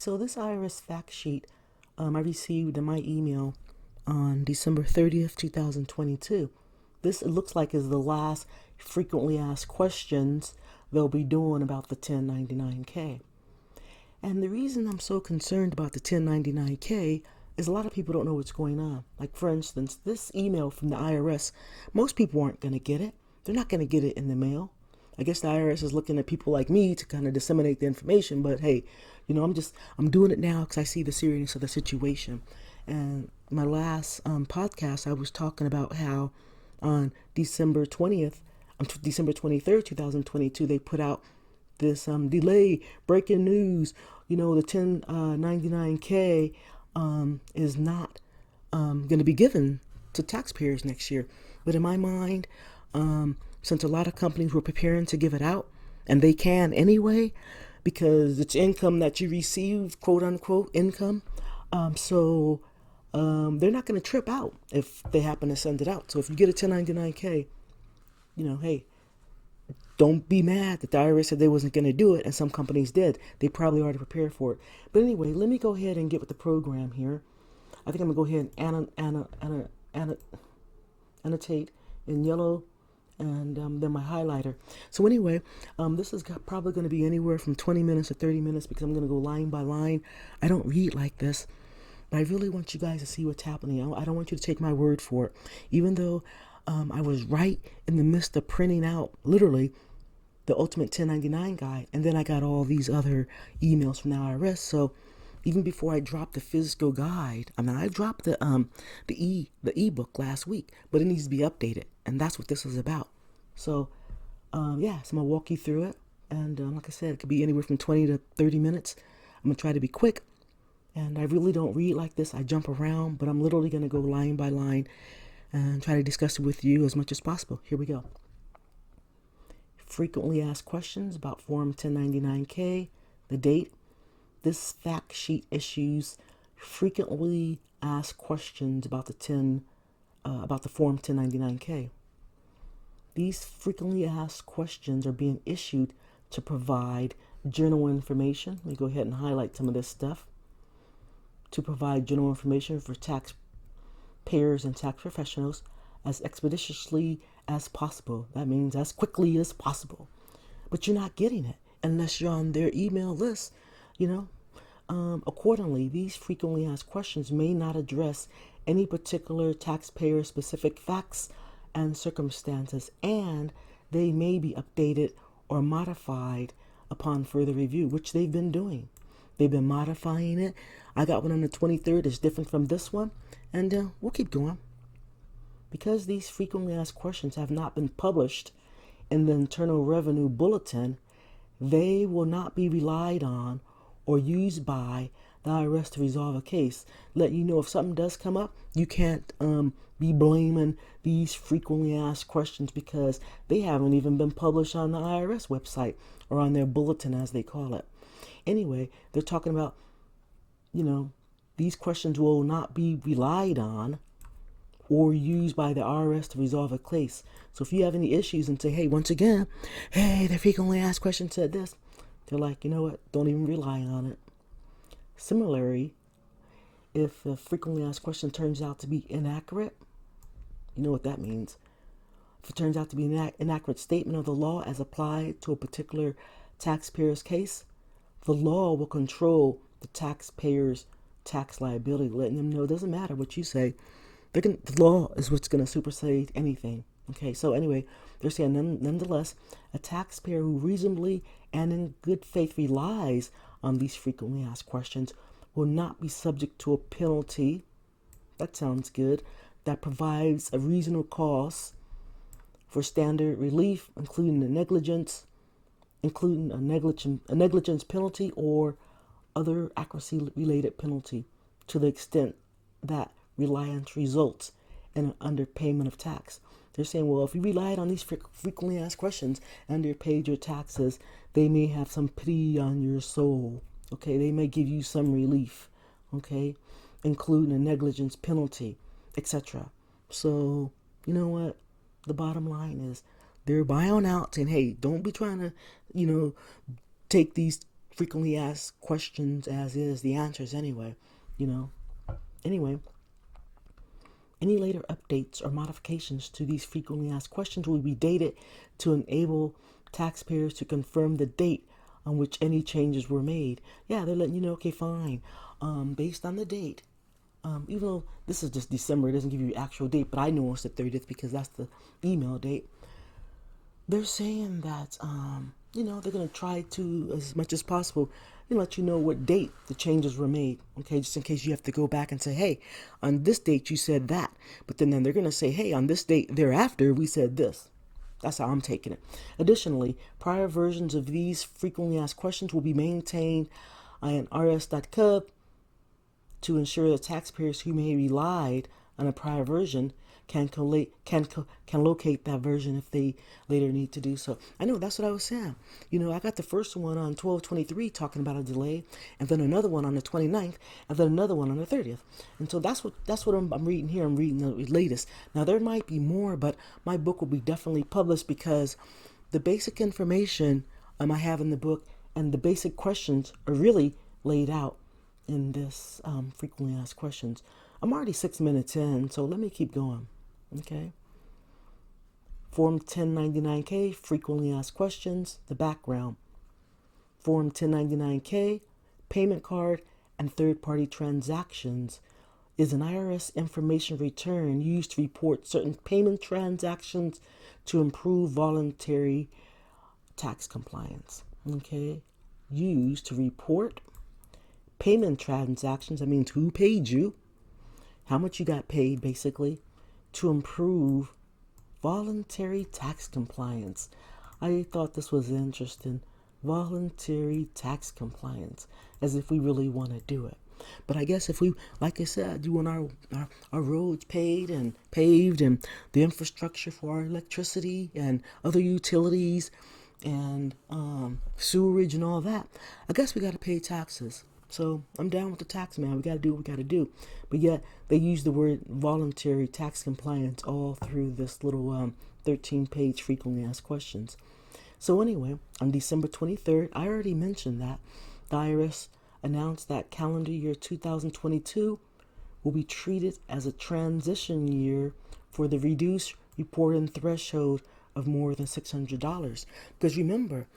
So this IRS fact sheet I received in my email on December 30th, 2022. This, it looks like, is the last frequently asked questions they'll be doing about the 1099K. And the reason I'm so concerned about the 1099K is a lot of people don't know what's going on. Like, for instance, this email from the IRS, most people aren't going to get it. They're not going to get it in the mail. I guess the IRS is looking at people like me to kind of disseminate the information, but hey, I'm doing it now because I see the seriousness of the situation. And my last podcast, I was talking about how on December 20th, December 23rd, 2022, they put out this delay, breaking news. The 1099K is not going to be given to taxpayers next year. But in my mind, since a lot of companies were preparing to give it out, and they can anyway, because it's income that you receive, quote unquote income, so they're not going to trip out if they happen to send it out. So if you get a 1099K, hey, don't be mad that the IRS said they wasn't going to do it, and some companies did. They probably already prepared for it. But anyway, let me go ahead and get with the program here. I think I'm going to go ahead and annotate in yellow, and then my highlighter. So anyway, this is probably going to be anywhere from 20 minutes to 30 minutes because I'm going to go line by line. I don't read like this, but I really want you guys to see what's happening. I don't want you to take my word for it. Even though I was right in the midst of printing out, literally, the Ultimate 1099 Guide, and then I got all these other emails from the IRS. So even before I dropped the physical guide, I dropped the ebook last week, but it needs to be updated, and that's what this is about. So so I'm gonna walk you through it, and like I said, it could be anywhere from 20 to 30 minutes. I'm gonna try to be quick, and I really don't read like this. I jump around, but I'm literally gonna go line by line and try to discuss it with you as much as possible. Here we go. Frequently asked questions about Form 1099K, the date. This fact sheet issues frequently asked questions about the Form 1099K. These frequently asked questions are being issued to provide general information. Let me go ahead and highlight some of this stuff. To provide general information for taxpayers and tax professionals as expeditiously as possible. That means as quickly as possible. But you're not getting it unless you're on their email list, Accordingly, these frequently asked questions may not address any particular taxpayer specific facts and circumstances, and they may be updated or modified upon further review, which they've been doing. They've been modifying it. I got one on the 23rd. It's different from this one, and we'll keep going. Because these frequently asked questions have not been published in the Internal Revenue Bulletin, they will not be relied on or used by the IRS to resolve a case. Let you know if something does come up, you can't be blaming these frequently asked questions because they haven't even been published on the IRS website or on their bulletin, as they call it. Anyway, they're talking about, these questions will not be relied on or used by the IRS to resolve a case. So if you have any issues and say, hey, once again, the frequently asked question said this, they're like, you know what, don't even rely on it. Similarly, if a frequently asked question turns out to be inaccurate, you know what that means. If it turns out to be an inaccurate statement of the law as applied to a particular taxpayer's case, the law will control the taxpayer's tax liability, letting them know it doesn't matter what you say. The law is what's going to supersede anything. Okay, so anyway, they're saying nonetheless, a taxpayer who reasonably and in good faith relies on these frequently asked questions will not be subject to a penalty. That sounds good. That provides a reasonable cause for standard relief, including a negligence penalty or other accuracy-related penalty, to the extent that reliance results in an underpayment of tax. They're saying, well, if you relied on these frequently asked questions and underpaid your taxes, they may have some pity on your soul. Okay, they may give you some relief. Okay, including a negligence penalty, etc. So, you know what? The bottom line is they're buying out saying, hey, don't be trying to, take these frequently asked questions as is the answers anyway, you know. Anyway, any later updates or modifications to these frequently asked questions will be dated to enable taxpayers to confirm the date on which any changes were made. Yeah, they're letting you know, okay, fine. Based on the date, even though this is just December, it doesn't give you the actual date, but I know it's the 30th because that's the email date. They're saying that, they're going to try to, as much as possible, let you know what date the changes were made. Okay, just in case you have to go back and say, hey, on this date you said that. But then they're going to say, hey, on this date thereafter we said this. That's how I'm taking it. Additionally, prior versions of these frequently asked questions will be maintained on IRS.gov to ensure that taxpayers who may relied on a prior version can locate that version if they later need to do so. I know that's what I was saying. I got the first one on 12/23 talking about a delay, and then another one on the 29th, and then another one on the 30th. And so that's what I'm reading here. I'm reading the latest. Now there might be more, but my book will be definitely published because the basic information I have in the book and the basic questions are really laid out in this frequently asked questions. I'm already 6 minutes in, so let me keep going. Okay. Form 1099K, frequently asked questions, the background. Form 1099K, payment card, and third-party transactions is an IRS information return used to report certain payment transactions to improve voluntary tax compliance. Okay. Used to report payment transactions. That means who paid you, how much you got paid, basically, to improve voluntary tax compliance. I thought this was interesting. Voluntary tax compliance, as if we really want to do it. But I guess if we, like I said, do want our roads paid and paved and the infrastructure for our electricity and other utilities and sewerage and all that, I guess we got to pay taxes. So I'm down with the tax man. We got to do what we got to do. But yet they use the word voluntary tax compliance all through this little 13-page frequently asked questions. So anyway, on December 23rd, I already mentioned that the IRS announced that calendar year 2022 will be treated as a transition year for the reduced reporting threshold of more than $600. Because remember,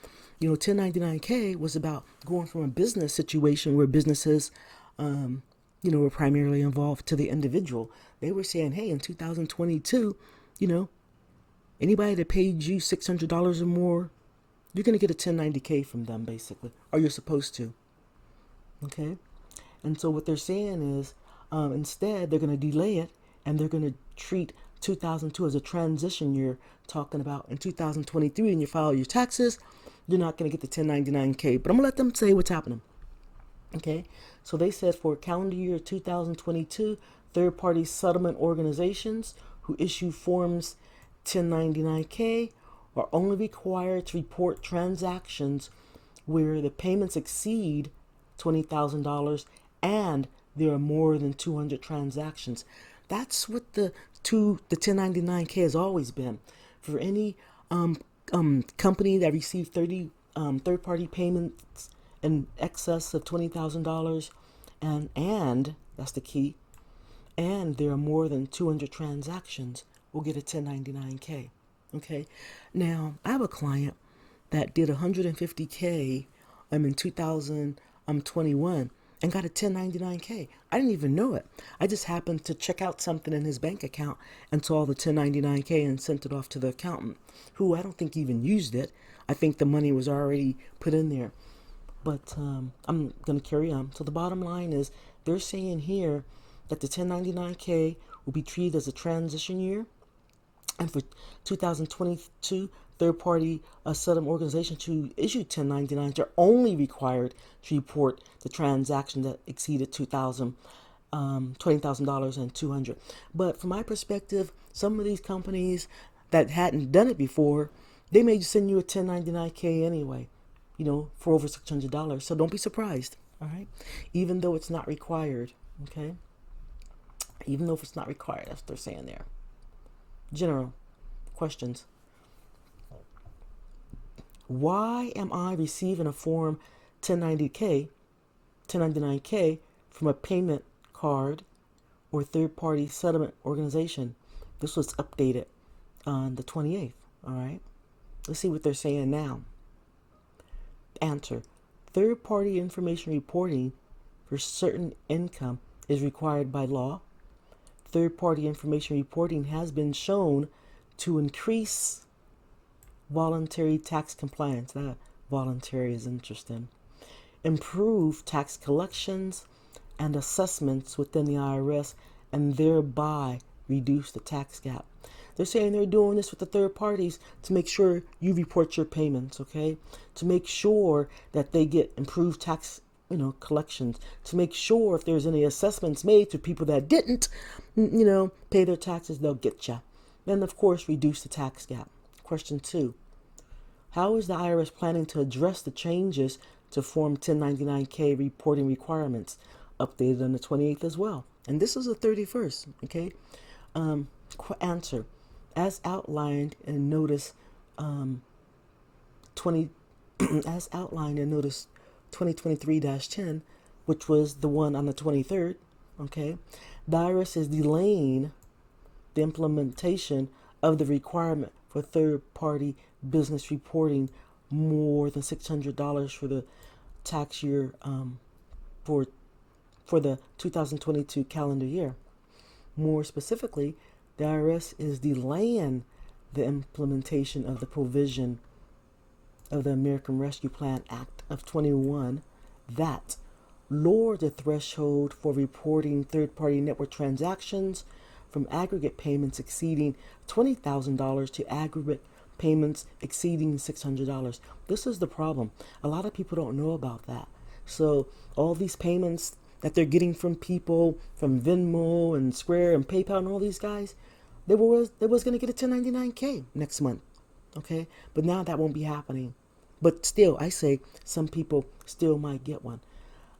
1099K was about going from a business situation where businesses, were primarily involved to the individual. They were saying, hey, in 2022, anybody that paid you $600 or more, you're going to get a 1090K from them, basically, or you're supposed to. Okay. And so what they're saying is, instead, they're going to delay it and they're going to treat 2002 as a transition year, talking about in 2023 when you file your taxes, you're not going to get the 1099K. But I'm going to let them say what's happening. Okay. So they said for calendar year 2022, third-party settlement organizations who issue forms 1099K are only required to report transactions where the payments exceed $20,000 and there are more than 200 transactions. That's what the 1099K has always been. For any company that received 30 third-party payments in excess of $20,000, and that's the key, and there are more than 200 transactions, will get a 1099K. Okay. Now I have a client that did 150K in 2021 and got a 1099K. I didn't even know it. I just happened to check out something in his bank account and saw the 1099K and sent it off to the accountant, who I don't think even used it. I think the money was already put in there. But I'm going to carry on. So the bottom line is they're saying here that the 1099K will be treated as a transition year. And for 2022, third-party settlement organizations who issue 1099s are only required to report the transaction that exceeded $20,000 and 200. But from my perspective, some of these companies that hadn't done it before, they may just send you a 1099K anyway, for over $600. So don't be surprised, all right? Even though it's not required, okay? Even though if it's not required, that's what they're saying there. General questions. Why am I receiving a form 1090K, 1099K from a payment card or third-party settlement organization. This was updated on the 28th, all right? Let's see what they're saying now. Answer. Third-party information reporting for certain income is required by law. Third-party information reporting has been shown to increase voluntary tax compliance. That voluntary is interesting. Improve tax collections and assessments within the IRS, and thereby reduce the tax gap. They're saying they're doing this with the third parties to make sure you report your payments, okay? To make sure that they get improved tax, collections. To make sure if there's any assessments made to people that didn't, pay their taxes, they'll get you. Then, of course, reduce the tax gap. Question 2. How is the IRS planning to address the changes to Form 1099-K reporting requirements? Updated on the 28th as well. And this is the 31st, okay? Answer. As outlined in Notice 2023-10, which was the one on the 23rd, okay? The IRS is delaying the implementation of the requirement for third-party business reporting more than $600 for the tax year for the 2022 calendar year. More specifically, the IRS is delaying the implementation of the provision of the American Rescue Plan Act of 21 that lowered the threshold for reporting third-party network transactions from aggregate payments exceeding $20,000 to aggregate payments exceeding $600. This is the problem. A lot of people don't know about that. So all these payments that they're getting from people, from Venmo and Square and PayPal and all these guys, they was going to get a 1099K next month, okay? But now that won't be happening. But still, I say some people still might get one.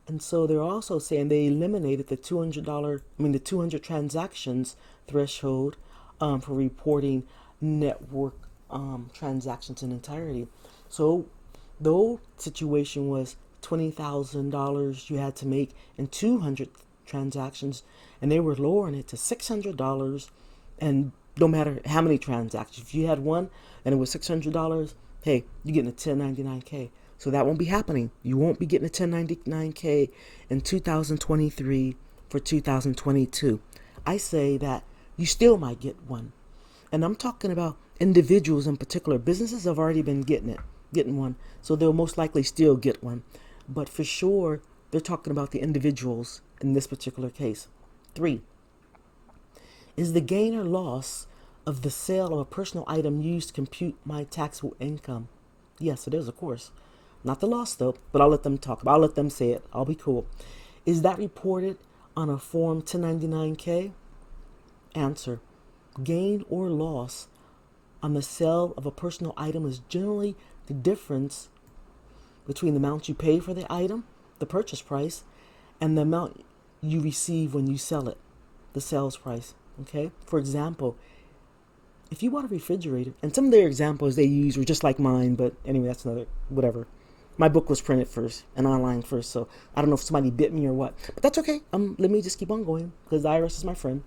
And so they're also saying they eliminated the the 200 transactions threshold for reporting network transactions in entirety. So the old situation was $20,000 you had to make in 200 transactions, and they were lowering it to $600, and no matter how many transactions. If you had one and it was $600, hey, you're getting a 1099K. So that won't be happening. You won't be getting a 1099K in 2023 for 2022. I say that you still might get one. And I'm talking about individuals in particular. Businesses have already been getting one. So they'll most likely still get one. But for sure, they're talking about the individuals in this particular case. 3. Is the gain or loss of the sale of a personal item used to compute my taxable income? Yes, it is, of course. Not the loss, though, but I'll let them talk. I'll let them say it. I'll be cool. Is that reported on a Form 1099-K? Answer. Gain or loss on the sale of a personal item is generally the difference between the amount you pay for the item, the purchase price, and the amount you receive when you sell it, the sales price. Okay? For example, if you bought a refrigerator, and some of their examples they use were just like mine, but anyway, that's another, whatever. My book was printed first and online first, so I don't know if somebody bit me or what. But that's okay. Let me just keep on going, because the IRS is my friend.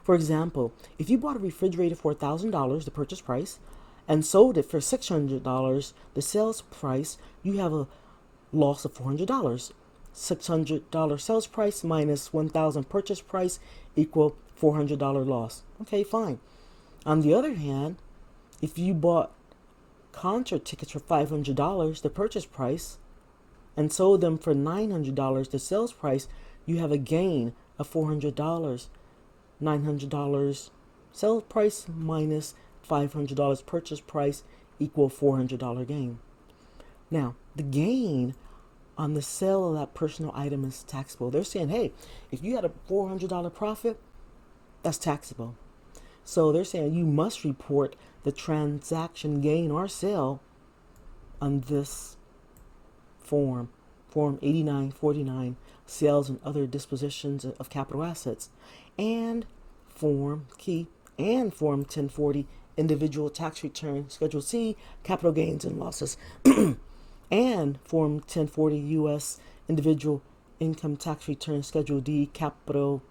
For example, if you bought a refrigerator for $1,000, the purchase price, and sold it for $600, the sales price, you have a loss of $400. $600 sales price minus $1,000 purchase price equal $400 loss. Okay, fine. On the other hand, if you bought concert tickets for $500, the purchase price, and sold them for $900, the sales price, you have a gain of $400. $900 sales price minus $500 purchase price equal $400 gain. Now, the gain on the sale of that personal item is taxable. They're saying, hey, if you had a $400 profit, that's taxable. So they're saying you must report the transaction gain or sale on this Form 8949, Sales and Other Dispositions of Capital Assets, and Form 1040, Individual Tax Return, Schedule C, Capital Gains and Losses. and Form 1040 U.S. Individual Income Tax Return Schedule D Capital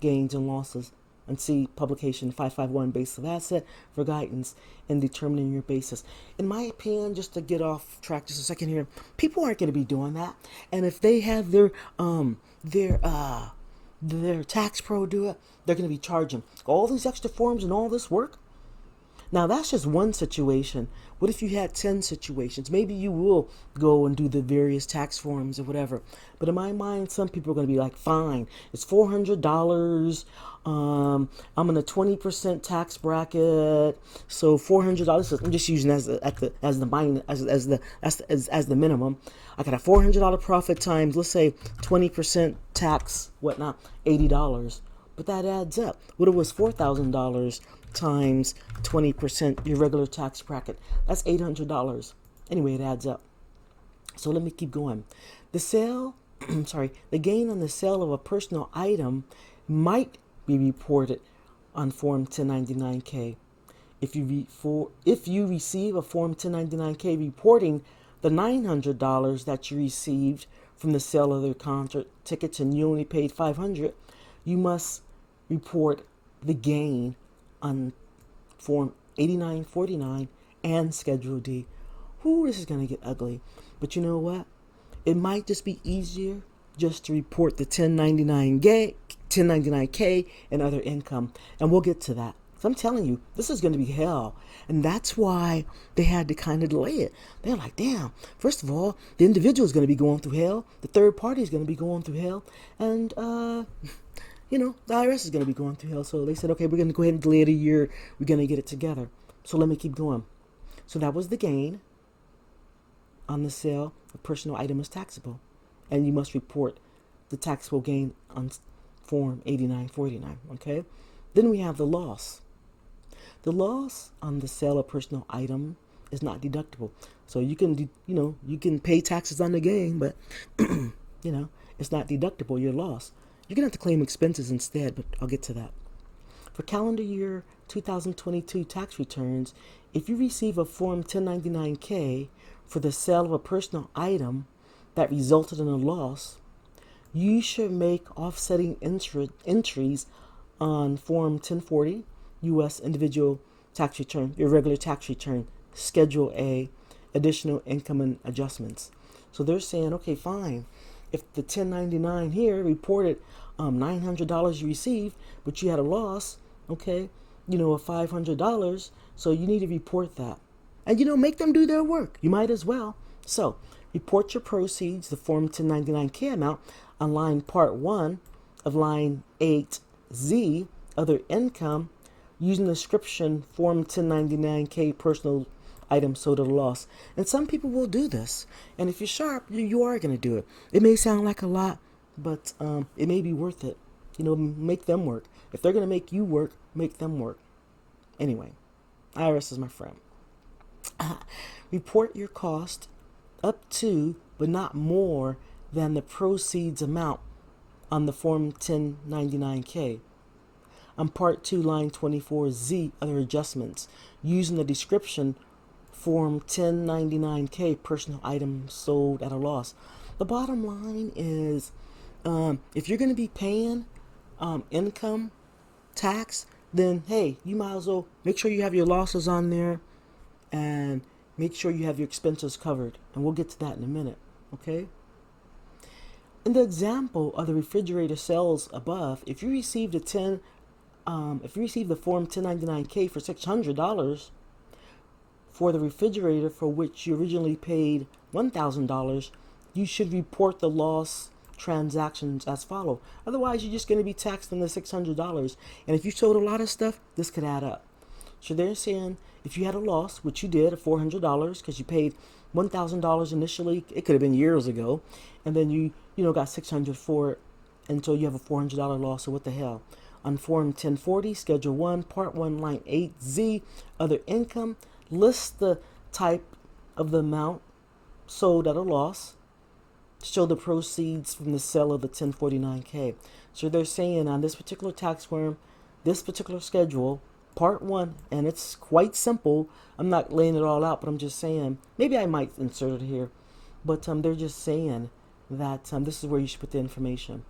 Gains and Losses, and see publication 551 Basis of Asset for guidance in determining your basis. In my opinion, just to get off track just a second here, people aren't going to be doing that. And if they have their tax pro do it, they're going to be charging all these extra forms and all this work. Now, that's just one situation. What if you had 10 situations? Maybe you will go and do the various tax forms or whatever. But in my mind, some people are going to be like, fine, it's $400. I'm in a 20% tax bracket. So $400, I'm just using as the minimum. I got a $400 profit times, let's say 20% tax, whatnot, $80. But that adds up. What it was $4,000 times 20% your regular tax bracket. That's $800. Anyway, it adds up. So let me keep going. The gain on the sale of a personal item might be reported on Form 1099-K. If you receive a Form 1099-K reporting the $900 that you received from the sale of the concert tickets and you only paid $500, you must report the gain on Form 8949 and Schedule D. This is going to get ugly. But you know what? It might just be easier just to report the 1099K and other income. And we'll get to that. So I'm telling you, this is going to be hell. And that's why they had to kind of delay it. They're like, damn, first of all, the individual is going to be going through hell. The third party is going to be going through hell. And, the IRS is going to be going through hell. So they said, okay, we're going to go ahead and delay it a year. We're going to get it together. So let me keep going. So that was the gain on the sale of personal item is taxable. And you must report the taxable gain on Form 8949. Okay. Then we have the loss. The loss on the sale of personal item is not deductible. So you can, you can pay taxes on the gain, but, it's not deductible, your loss. You're going to have to claim expenses instead, but I'll get to that. For calendar year 2022 tax returns, if you receive a Form 1099-K for the sale of a personal item that resulted in a loss, you should make offsetting entries on Form 1040, U.S. Individual Tax Return, your regular tax return, Schedule A, Additional Income and Adjustments. So they're saying, okay, fine. If the 1099 here reported $900 you received, but you had a loss, okay, of $500, so you need to report that. And, make them do their work. You might as well. So report your proceeds, the Form 1099-K amount, on line Part 1 of line 8Z, Other Income, using the description Form 1099-K Personal Item sold at a loss. And some people will do this. And if you're sharp, you are going to do it. It may sound like a lot, but it may be worth it. Make them work. If they're going to make you work, make them work. Anyway, IRS is my friend. Report your cost up to, but not more than the proceeds amount on the Form 1099-K. On Part 2, line 24Z, Other Adjustments, using the description Form 1099-K Personal Item Sold at a Loss. The bottom line is, if you're going to be paying income tax, then hey, you might as well make sure you have your losses on there and make sure you have your expenses covered. And we'll get to that in a minute, okay? In the example of the refrigerator sales above, if you received the Form 1099-K for $600 for the refrigerator for which you originally paid $1,000, you should report the loss transactions as follow. Otherwise, you're just going to be taxed on the $600. And if you sold a lot of stuff, this could add up. So they're saying if you had a loss, which you did, of $400 because you paid $1,000 initially, it could have been years ago, and then you got $600 for it, and so you have a $400 loss. So what the hell? On Form 1040, Schedule 1, Part 1, Line 8Z, Other Income, list the type of the amount sold at a loss. Show the proceeds from the sale of the 1049-K. So they're saying on this particular tax form, this particular schedule, part one, and it's quite simple. I'm not laying it all out, but I'm just saying, maybe I might insert it here, but they're just saying that this is where you should put the information.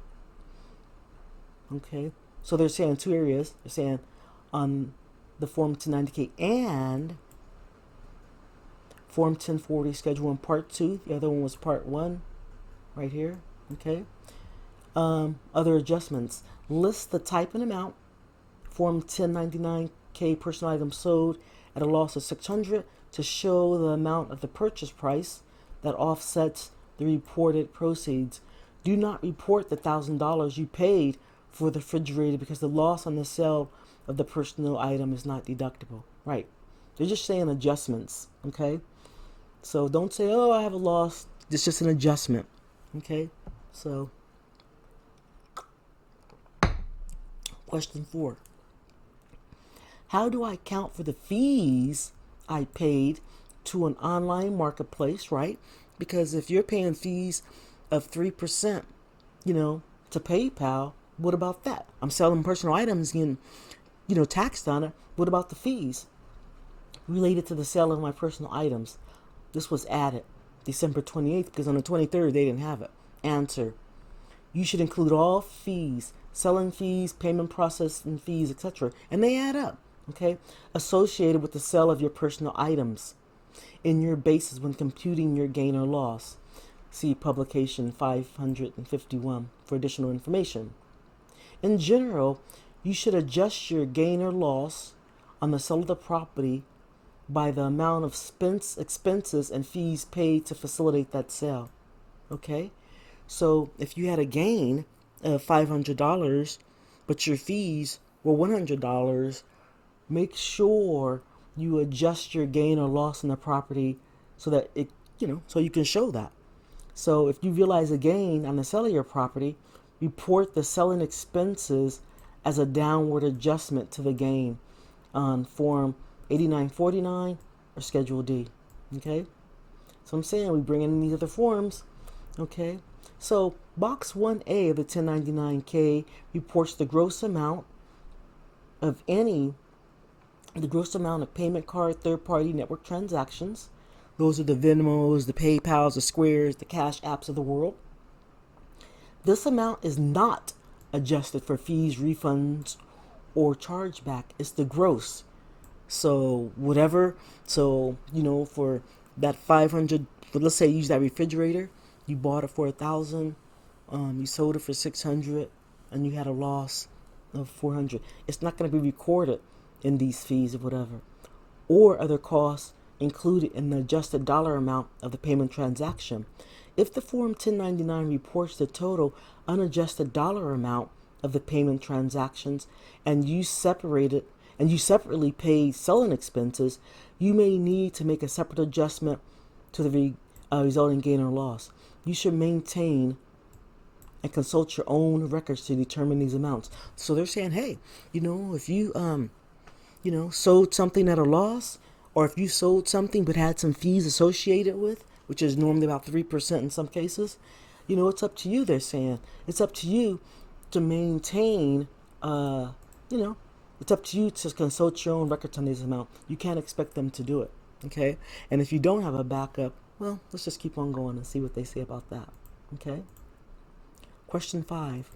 Okay, so they're saying two areas. They're saying on the Form 1090K and Form 1040 Schedule 1 Part 2. The other one was Part 1 right here. Okay. Other adjustments. List the type and amount. Form 1099K personal item sold at a loss of $600 to show the amount of the purchase price that offsets the reported proceeds. Do not report the $1,000 you paid for the refrigerator because the loss on the sale of the personal item is not deductible. Right. They're just saying adjustments. Okay. So don't say, oh, I have a loss. It's just an adjustment. Okay. So question 4. How do I account for the fees I paid to an online marketplace, right? Because if you're paying fees of 3%, to PayPal, what about that? I'm selling personal items and, taxed on it. What about the fees related to the sale of my personal items? This was added December 28th because on the 23rd they didn't have it. Answer. You should include all fees, selling fees, payment processing fees, etc. And they add up, okay? Associated with the sale of your personal items in your basis when computing your gain or loss. See publication 551 for additional information. In general, you should adjust your gain or loss on the sale of the property by the amount of expenses and fees paid to facilitate that sale. Okay? So if you had a gain of $500, but your fees were $100, make sure you adjust your gain or loss in the property so that it, so you can show that. So if you realize a gain on the sale of your property, report the selling expenses as a downward adjustment to the gain on Form 8949 or Schedule D. Okay? So I'm saying we bring in these other forms. Okay? So Box 1A of the 1099K reports the gross amount of payment card third-party network transactions. Those are the Venmos, the PayPals, the Squares, the Cash Apps of the world. This amount is not adjusted for fees, refunds, or chargeback. It's the gross. So whatever, for that 500, let's say you use that refrigerator, you bought it for 1,000, you sold it for 600, and you had a loss of 400. It's not going to be recorded in these fees or whatever, or other costs included in the adjusted dollar amount of the payment transaction. If the Form 1099 reports the total unadjusted dollar amount of the payment transactions and you separately paid selling expenses, you may need to make a separate adjustment to the resulting gain or loss. You should maintain and consult your own records to determine these amounts. So they're saying, hey, if you sold something at a loss, or if you sold something but had some fees associated with, which is normally about 3% in some cases, it's up to you, they're saying. It's up to you to maintain, it's up to you to consult your own records on this amount. You can't expect them to do it, okay? And if you don't have a backup, well, let's just keep on going and see what they say about that, okay? Question 5.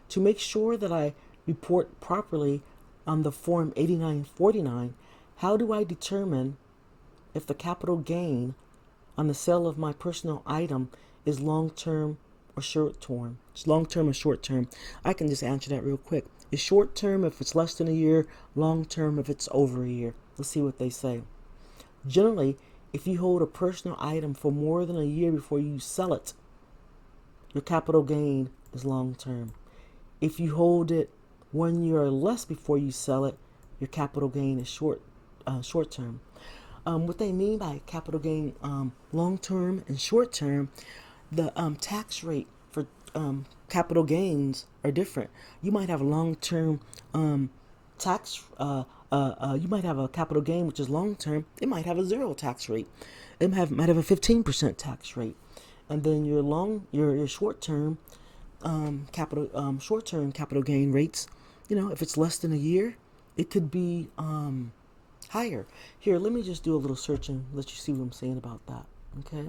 To make sure that I report properly on the Form 8949, how do I determine if the capital gain on the sale of my personal item is long-term or short-term? It's long-term or short-term. I can just answer that real quick. It's short-term if it's less than a year, long-term if it's over a year. Let's see what they say. Generally, if you hold a personal item for more than a year before you sell it, your capital gain is long-term. If you hold it 1 year or less before you sell it, your capital gain is short-term. What they mean by capital gain, long-term and short-term, the tax rate for capital gains are different. You might have a long-term tax. You might have a capital gain which is long-term. It might have a 0 tax rate. It might have a 15% tax rate, and then your short-term capital gain rates. If it's less than a year, it could be higher. Here, let me just do a little search and let you see what I'm saying about that. Okay.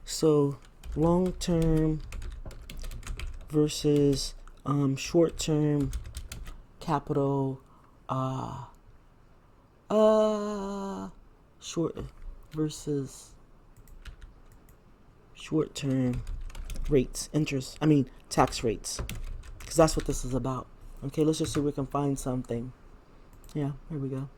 So long-term versus short-term capital, short versus short-term rates, tax rates, because that's what this is about. Okay, let's just see if we can find something. Yeah, here we go.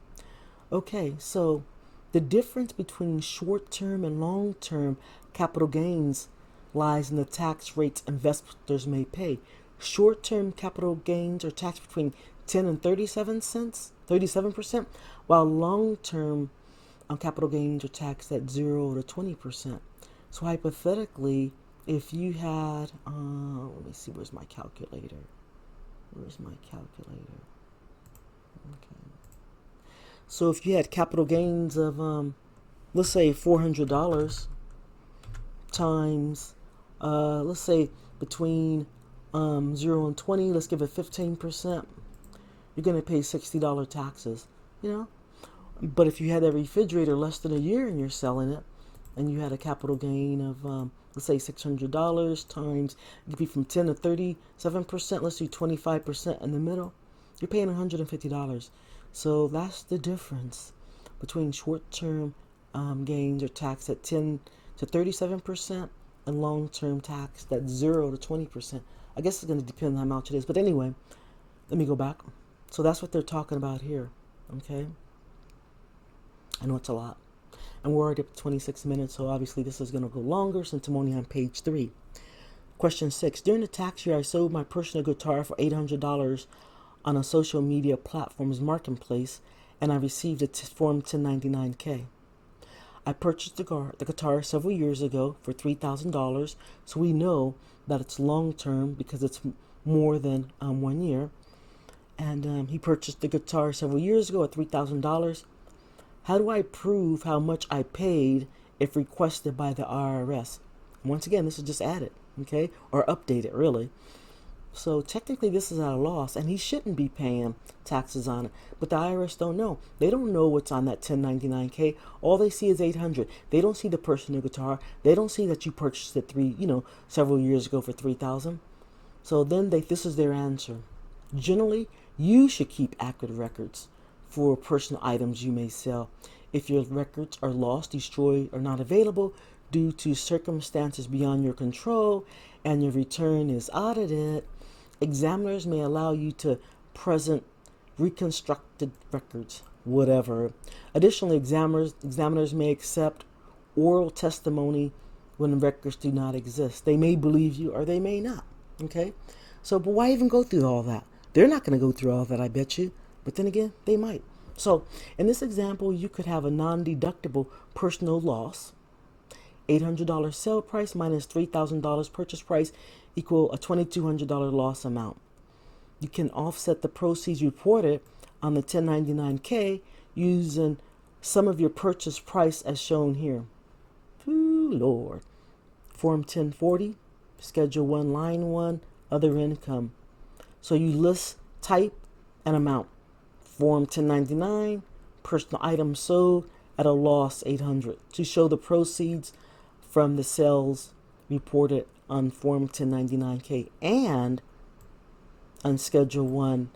Okay, so the difference between short-term and long-term capital gains lies in the tax rates investors may pay. Short-term capital gains are taxed between 10 and 37%, while long-term capital gains are taxed at 0 to 20%. So hypothetically, if you had, let me see, where's my calculator? Okay. So if you had capital gains of, let's say $400 times, let's say between 0 and 20, let's give it 15%, you're going to pay $60 taxes, But if you had that refrigerator less than a year and you're selling it, and you had a capital gain of, let's say $600 times, it could be from 10 to 37%, let's do 25% in the middle, you're paying $150. So that's the difference between short-term gains are taxed at 10 to 37% and long-term taxed at 0 to 20%. I guess it's going to depend on how much it is. But anyway, let me go back. So that's what they're talking about here. Okay? I know it's a lot. And we're already up to 26 minutes, so obviously this is going to go longer since I'm only on page 3. Question 6. During the tax year, I sold my personal guitar for $800 on a social media platform's marketplace, and I received a Form 1099-K. I purchased the guitar several years ago for $3,000, so we know that it's long-term because it's more than 1 year. And he purchased the guitar several years ago at $3,000. How do I prove how much I paid if requested by the IRS? Once again, this is just added, okay, or updated, really. So technically this is at a loss, and he shouldn't be paying taxes on it. But the IRS don't know. They don't know what's on that 1099-K. All they see is $800. They don't see the personal guitar. They don't see that you purchased it several years ago for $3,000. So then this is their answer. Generally, you should keep accurate records for personal items you may sell. If your records are lost, destroyed, or not available due to circumstances beyond your control, and your return is audited, examiners may allow you to present reconstructed records, whatever. Additionally, examiners may accept oral testimony when records do not exist. They may believe you or they may not. Okay? So, but why even go through all that? They're not going to go through all that, I bet you. But then again, they might. So, in this example, you could have a non-deductible personal loss. $800 sale price minus $3,000 purchase price equal a $2,200 loss amount. You can offset the proceeds reported on the 1099-K using some of your purchase price as shown here. Ooh, Lord. Form 1040, Schedule 1, Line 1, Other Income. So you type an amount. Form 1099, personal item sold at a loss $800 to show the proceeds from the sales reported on Form 1099-K and on Schedule 1,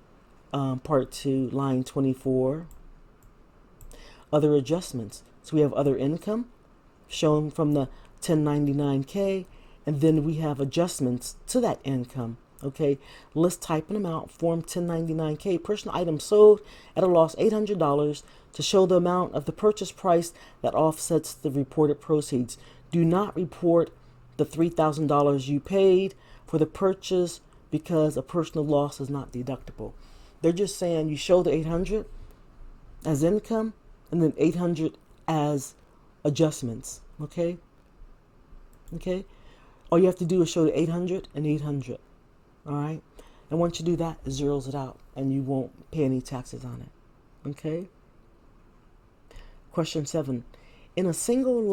Part 2, Line 24. Other adjustments. So we have other income shown from the 1099-K, and then we have adjustments to that income. Okay, let's type an amount. Form 1099-K, personal item sold at a loss $800 to show the amount of the purchase price that offsets the reported proceeds. Do not report the $3,000 you paid for the purchase because a personal loss is not deductible. They're just saying you show the $800 as income and then $800 as adjustments. Okay? Okay? All you have to do is show the $800 and $800. All right? And once you do that, it zeroes it out and you won't pay any taxes on it. Okay? Question 7. In a single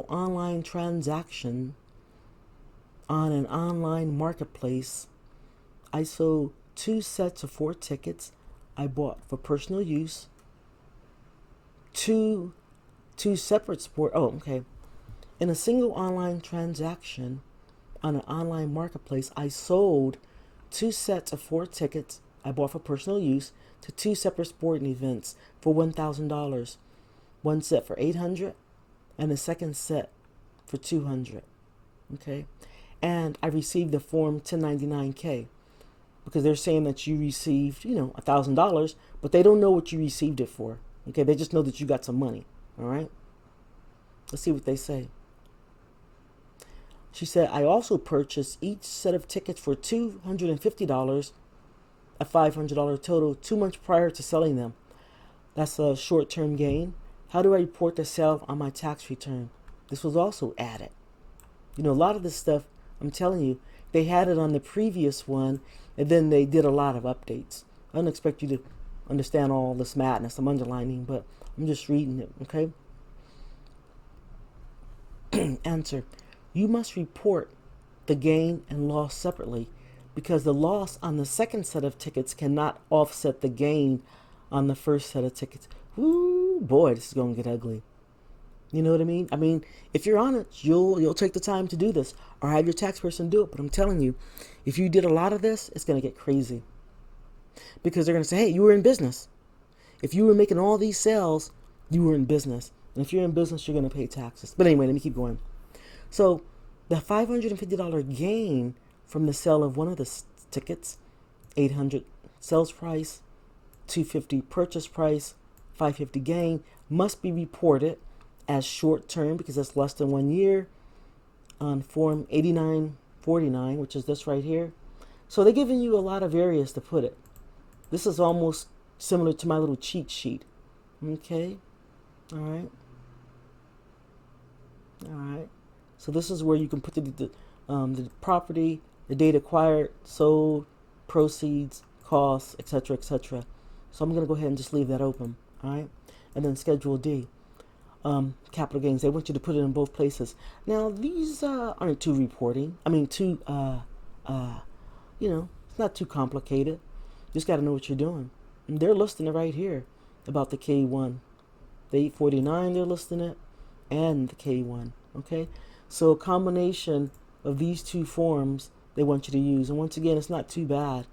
online transaction on an online marketplace, I sold 2 sets of 4 tickets. I bought for personal use, two separate sport. Oh, okay. In a single online transaction on an online marketplace, I sold 2 sets of 4 tickets I bought for personal use to 2 separate sporting events for $1,000. One set for $800 and the second set for $200. Okay. And I received the form 1099K because they're saying that you received, $1,000, but they don't know what you received it for. Okay. They just know that you got some money. All right. Let's see what they say. She said, I also purchased each set of tickets for $250, a $500 total, 2 months prior to selling them. That's a short-term gain. How do I report the sale on my tax return? This was also added. A lot of this stuff, I'm telling you, they had it on the previous one, and then they did a lot of updates. I don't expect you to understand all this madness I'm underlining, but I'm just reading it, okay? Answer. You must report the gain and loss separately because the loss on the second set of tickets cannot offset the gain on the first set of tickets. Ooh, boy, this is going to get ugly. You know what I mean? I mean, if you're honest, you'll take the time to do this or have your tax person do it. But I'm telling you, if you did a lot of this, it's going to get crazy because they're going to say, hey, you were in business. If you were making all these sales, you were in business. And if you're in business, you're going to pay taxes. But anyway, let me keep going. So the $550 gain from the sale of one of the tickets, $800 sales price, $250 purchase price, $550 gain, must be reported as short term because it's less than 1 year on Form 8949, which is this right here. So they're giving you a lot of areas to put it. This is almost similar to my little cheat sheet. Okay. All right. All right. So this is where you can put the property, the date acquired, sold, proceeds, costs, etc., etc. So I'm going to go ahead and just leave that open. All right. And then Schedule D, capital gains. They want you to put it in both places. Now these aren't too reporting. I mean, it's not too complicated. You just got to know what you're doing. And they're listing it right here about the K1, the 849. They're listing it, and the K1. Okay. So a combination of these two forms they want you to use. And once again, it's not too bad.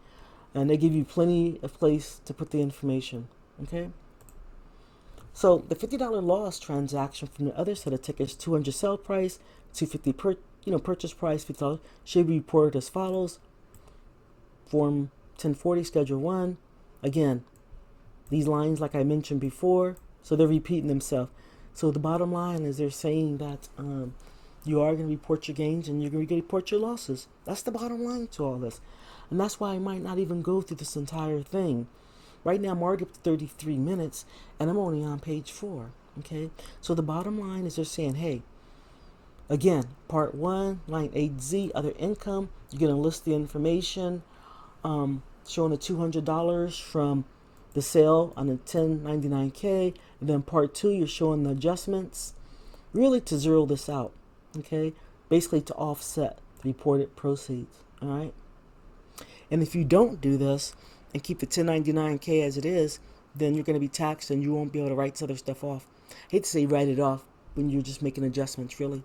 And they give you plenty of place to put the information. Okay. So the $50 loss transaction from the other set of tickets, $200 sell price, $250 purchase price, $50 should be reported as follows. Form 1040, Schedule 1. Again, these lines, like I mentioned before, so they're repeating themselves. So the bottom line is they're saying that you are going to report your gains and you're going to report your losses. That's the bottom line to all this. And that's why I might not even go through this entire thing. Right now, I'm already up to 33 minutes, and I'm only on page 4. Okay? So the bottom line is they're saying, hey, again, Part 1, Line 8Z, other income. You're going to list the information showing the $200 from the sale on the 1099K. And then Part 2, you're showing the adjustments, really to zero this out. Okay? Basically to offset the reported proceeds. All right? And if you don't do this and keep the 1099K as it is, then you're going to be taxed and you won't be able to write this other stuff off. I hate to say write it off when you're just making adjustments, really.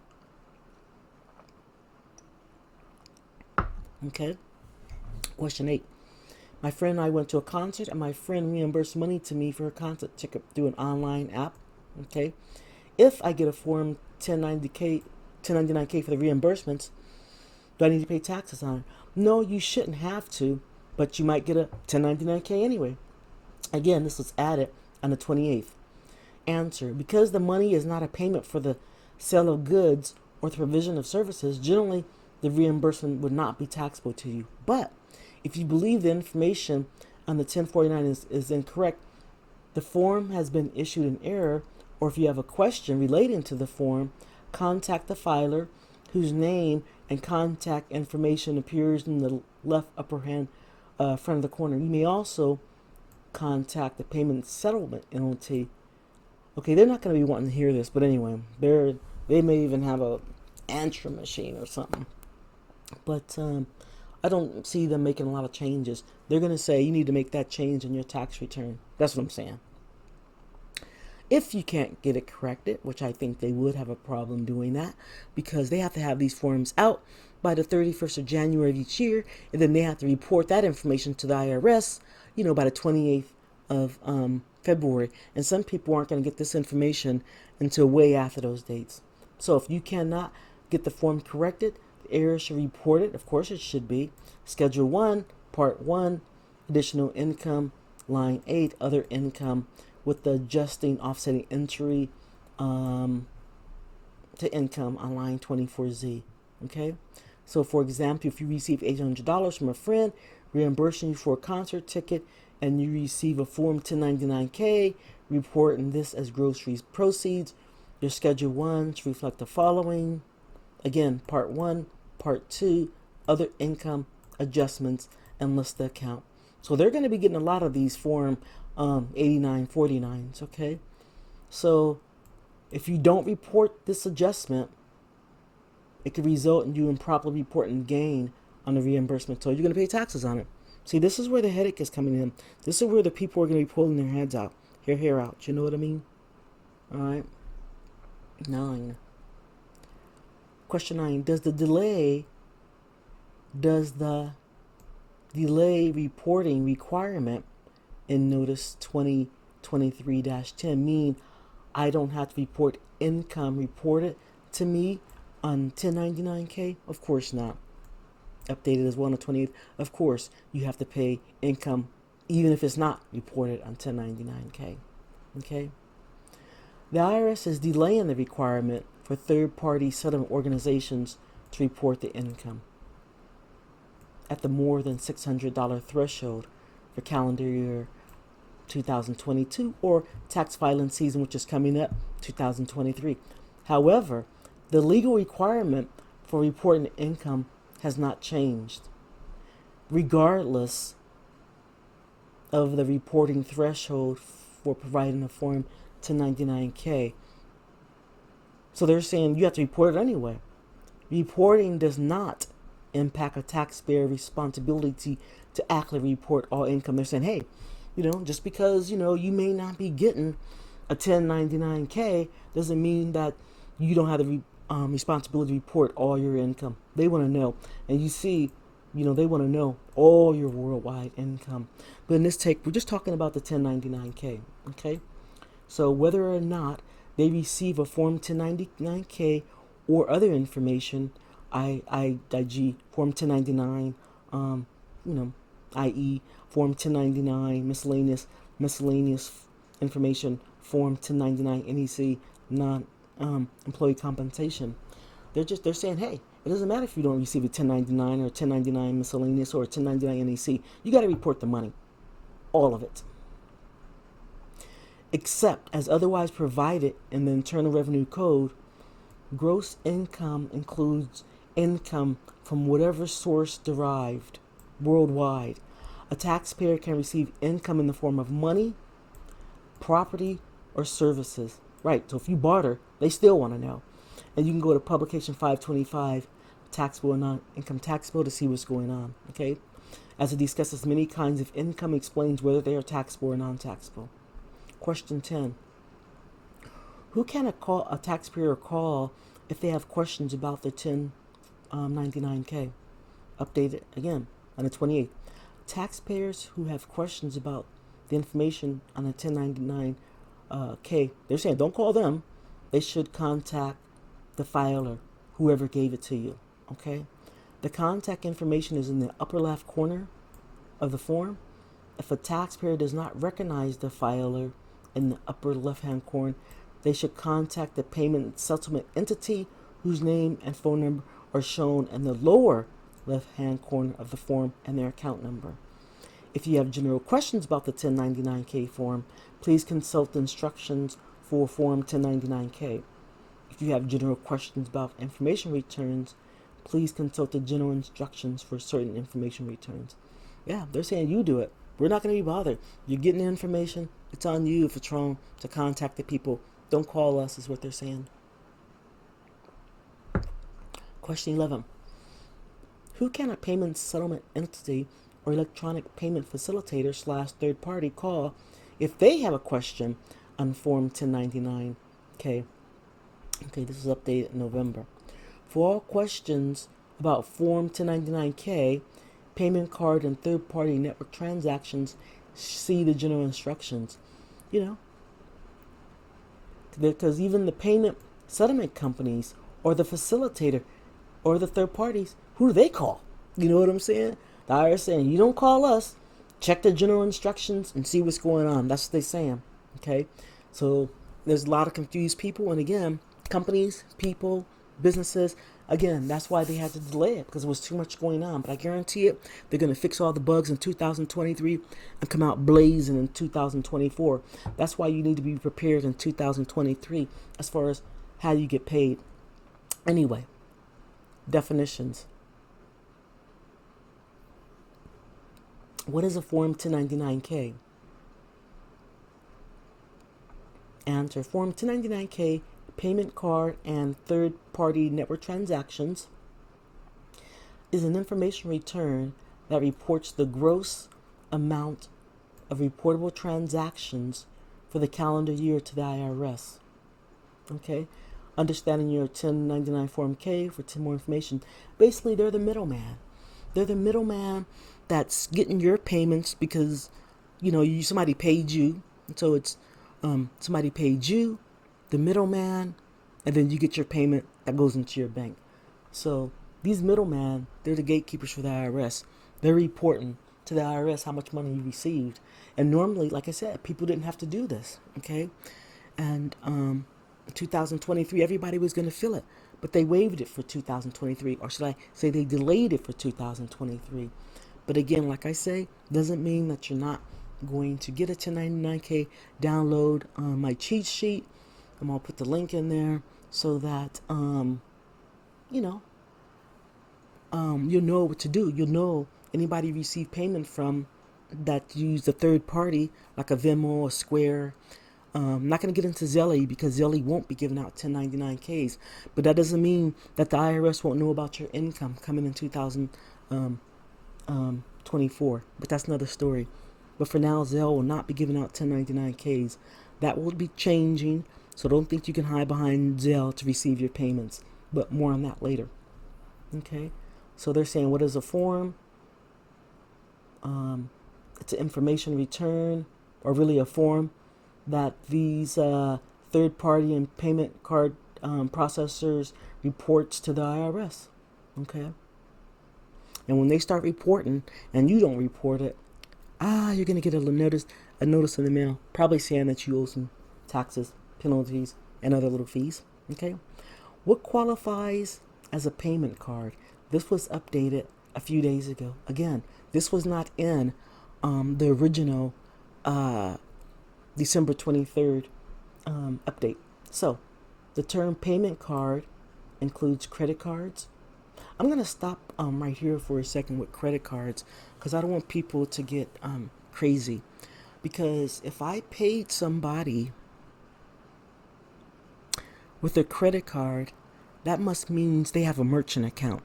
Okay. Question 8. My friend and I went to a concert, and my friend reimbursed money to me for her concert ticket through an online app. Okay. If I get a Form 1099K for the reimbursements, do I need to pay taxes on it? No, you shouldn't have to, but you might get a 1099K anyway. Again, this was added on the 28th. Answer. Because the money is not a payment for the sale of goods or the provision of services, generally the reimbursement would not be taxable to you. But if you believe the information on the 1049 is incorrect, the form has been issued in error, or if you have a question relating to the form, contact the filer whose name and contact information appears in the left upper hand front of the corner. You may also contact the payment settlement entity. Okay, they're not going to be wanting to hear this, but anyway, they may even have a answer machine or something. But I don't see them making a lot of changes. They're going to say you need to make that change in your tax return. That's what I'm saying. If you can't get it corrected, which I think they would have a problem doing that, because they have to have these forms out by the 31st of January of each year, and then they have to report that information to the IRS, by the 28th of February. And some people aren't going to get this information until way after those dates. So if you cannot get the form corrected, the IRS should report it. Of course it should be. Schedule 1, Part 1, additional income, line 8, other income, with the adjusting offsetting entry to income on line 24Z. Okay? So for example, if you receive $800 from a friend reimbursing you for a concert ticket and you receive a Form 1099-K reporting this as groceries proceeds, your Schedule 1 should reflect the following. Again, Part 1, Part 2, other income adjustments, and list the account. So they're going to be getting a lot of these Form 8949s, okay? So if you don't report this adjustment, it could result in you improperly reporting gain on the reimbursement. So you're going to pay taxes on it. See, this is where the headache is coming in. This is where the people are going to be pulling their heads out. Hair out. You know what I mean? All right. 9. Question 9. Does the delay reporting requirement in Notice 2023-10 mean I don't have to report income reported to me on 1099-K? Of course not. Updated as well on the 28th. Of course, you have to pay income even if it's not reported on 1099-K. Okay? The IRS is delaying the requirement for third-party settlement organizations to report the income at the more than $600 threshold for calendar year 2022 or tax filing season, which is coming up 2023. However, the legal requirement for reporting income has not changed, regardless of the reporting threshold for providing a Form 1099-K. So they're saying you have to report it anyway. Reporting does not impact a taxpayer responsibility to accurately report all income. They're saying, hey, just because, you may not be getting a 1099-K doesn't mean that you don't have the responsibility to report all your income. They want to know. And you see, they want to know all your worldwide income. But in this take, we're just talking about the 1099-K, okay? So whether or not they receive a Form 1099-K or other information, i.e. Form 1099, i.e. Form 1099, miscellaneous information, Form 1099 NEC, non-employee compensation. They're saying, hey, it doesn't matter if you don't receive a 1099 or 1099 miscellaneous or a 1099 NEC. You got to report the money, all of it, except as otherwise provided in the Internal Revenue Code. Gross income includes income from whatever source derived worldwide. A taxpayer can receive income in the form of money, property, or services. Right, so if you barter, they still want to know. And you can go to Publication 525, Taxable and Non-Income Tax Bill, to see what's going on, okay? As it discusses many kinds of income, explains whether they are taxable or non-taxable. Question 10. Who can a taxpayer call if they have questions about the 1099-K? Updated again on the 28th. Taxpayers who have questions about the information on the 1099-K, they're saying don't call them. They should contact the filer, whoever gave it to you, okay? The contact information is in the upper left corner of the form. If a taxpayer does not recognize the filer in the upper left-hand corner, they should contact the payment settlement entity whose name and phone number are shown in the lower left-hand corner of the form and their account number. If you have general questions about the 1099-K form, please consult the instructions for Form 1099-K. If you have general questions about information returns, please consult the general instructions for certain information returns. Yeah, they're saying you do it. We're not going to be bothered. You're getting the information. It's on you if it's wrong to contact the people. Don't call us, is what they're saying. Question 11. Who can a payment settlement entity or electronic payment facilitator / third party call if they have a question on Form 1099-K? Okay, this is updated in November. For all questions about Form 1099-K, payment card and third party network transactions, see the general instructions. You know, because even the payment settlement companies or the facilitator or the third parties, who do they call? You know what I'm saying? The IRS saying, you don't call us, check the general instructions and see what's going on. That's what they're saying. Okay, so there's a lot of confused people, and again, companies, people, businesses, again, that's why they had to delay it, because it was too much going on. But I guarantee it, they're going to fix all the bugs in 2023 and come out blazing in 2024. That's why you need to be prepared in 2023 as far as how you get paid. Anyway, definitions. What is a Form 1099-K? Answer. Form 1099-K, payment card and third-party network transactions, is an information return that reports the gross amount of reportable transactions for the calendar year to the IRS. Okay? Understanding your 1099 Form K for 10 more information. Basically, they're the middleman. They're the middleman that's getting your payments because, somebody paid you. So it's somebody paid you, the middleman, and then you get your payment that goes into your bank. So these middlemen, they're the gatekeepers for the IRS. They're reporting to the IRS how much money you received. And normally, like I said, people didn't have to do this, okay? And in 2023, everybody was going to fill it. But they waived it for 2023, or should I say they delayed it for 2023. But again, like I say, doesn't mean that you're not going to get a 1099-K. Download my cheat sheet. I'm going to put the link in there so that, you'll know what to do. You'll know anybody receive payment from that use a third party, like a Venmo, a Square. I'm not going to get into Zelle because Zelle won't be giving out 1099-Ks. But that doesn't mean that the IRS won't know about your income coming in 2024. But that's another story. But for now, Zelle will not be giving out 1099-Ks. That will be changing. So don't think you can hide behind Zelle to receive your payments. But more on that later. Okay. So they're saying, what is a form? It's an information return, or really a form that these third-party and payment card processors reports to the IRS. Okay. And when they start reporting and you don't report it, you're going to get a notice in the mail, probably saying that you owe some taxes, penalties, and other little fees. Okay. What qualifies as a payment card? This was updated a few days ago. Again, this was not in the original December 23rd update. So, the term payment card includes credit cards. I'm going to stop right here for a second with credit cards because I don't want people to get crazy. Because if I paid somebody with a credit card, that must means they have a merchant account.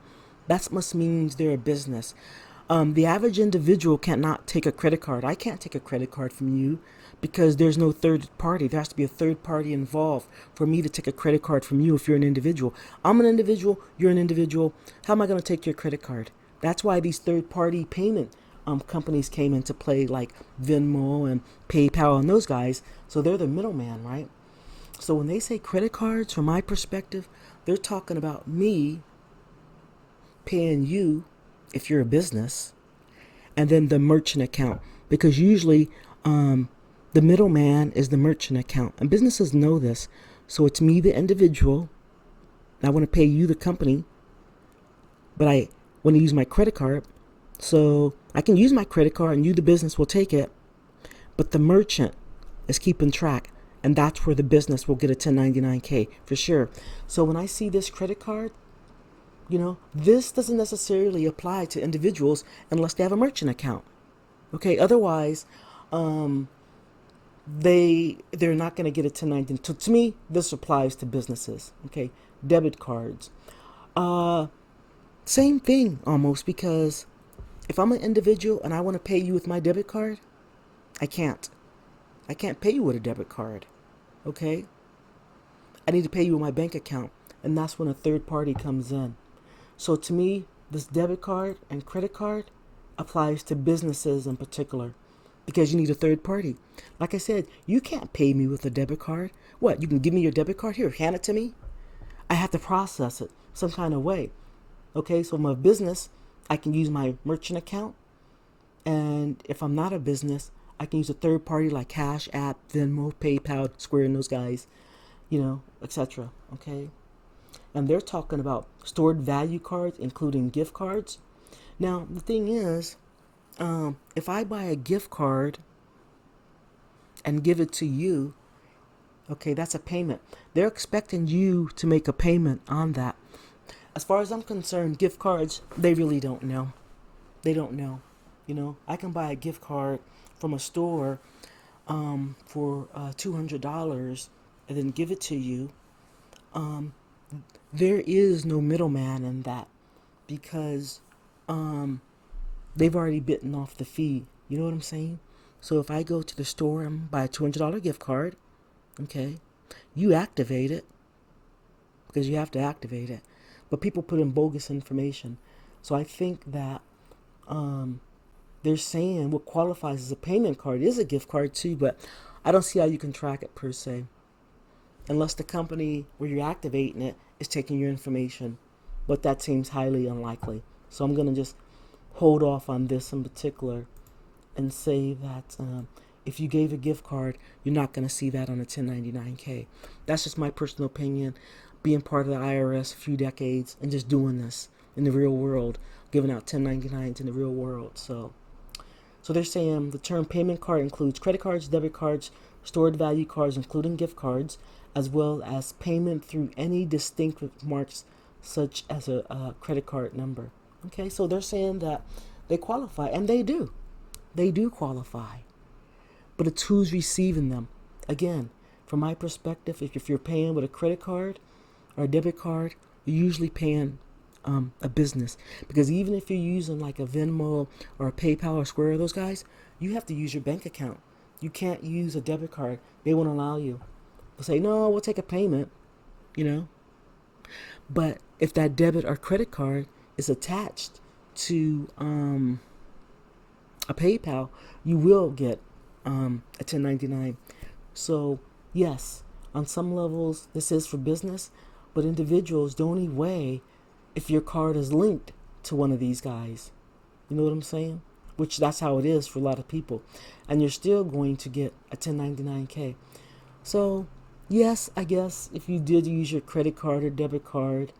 That must means they're a business. The average individual cannot take a credit card. I can't take a credit card from you because there's no third party. There has to be a third party involved for me to take a credit card from you if you're an individual. I'm an individual, you're an individual. How am I going to take your credit card? That's why these third party payment companies came into play, like Venmo and PayPal and those guys. So they're the middleman, right? So when they say credit cards, from my perspective, they're talking about me paying you if you're a business, and then the merchant account, because usually the middleman is the merchant account, and businesses know this. So it's me, the individual. I want to pay you, the company, but I want to use my credit card. So I can use my credit card and you, the business, will take it, but the merchant is keeping track, and that's where the business will get a 1099-K for sure. So when I see this credit card, this doesn't necessarily apply to individuals unless they have a merchant account. Okay, otherwise, they're not going to get a 1099. To me, this applies to businesses. Okay, debit cards. Same thing almost, because if I'm an individual and I want to pay you with my debit card, I can't. I can't pay you with a debit card. Okay? I need to pay you with my bank account. And that's when a third party comes in. So to me, this debit card and credit card applies to businesses in particular, because you need a third party. Like I said, you can't pay me with a debit card. What? You can give me your debit card? Here, hand it to me. I have to process it some kind of way. Okay, so I'm a business, I can use my merchant account. And if I'm not a business, I can use a third party like Cash App, Venmo, PayPal, Square, and those guys, etc. Okay? And they're talking about stored value cards, including gift cards. Now, the thing is, if I buy a gift card and give it to you, okay, that's a payment. They're expecting you to make a payment on that. As far as I'm concerned, gift cards, they really don't know. They don't know. I can buy a gift card from a store for $200 and then give it to you. There is no middleman in that, because they've already bitten off the fee. You know what I'm saying? So if I go to the store and buy a $200 gift card, okay, you activate it, because you have to activate it. But people put in bogus information. So I think that they're saying what qualifies as a payment card is a gift card too, but I don't see how you can track it per se, unless the company where you're activating it is taking your information. But that seems highly unlikely. So I'm going to just hold off on this in particular and say that if you gave a gift card, you're not going to see that on a 1099K. That's just my personal opinion, being part of the IRS a few decades and just doing this in the real world, giving out 1099s in the real world. So they're saying the term payment card includes credit cards, debit cards, stored value cards, including gift cards, as well as payment through any distinctive marks such as a credit card number. Okay, so they're saying that they qualify, and they do. They do qualify. But it's who's receiving them. Again, from my perspective, if you're paying with a credit card or a debit card, you're usually paying a business. Because even if you're using like a Venmo or a PayPal or Square, those guys, you have to use your bank account. You can't use a debit card. They won't allow you. They'll say, no, we'll take a payment, But if that debit or credit card is attached to a PayPal, you will get a 1099. So yes, on some levels, this is for business, but individuals, the only way if your card is linked to one of these guys. You know what I'm saying? Which that's how it is for a lot of people. And you're still going to get a 1099K. So yes, I guess if you did use your credit card or debit card,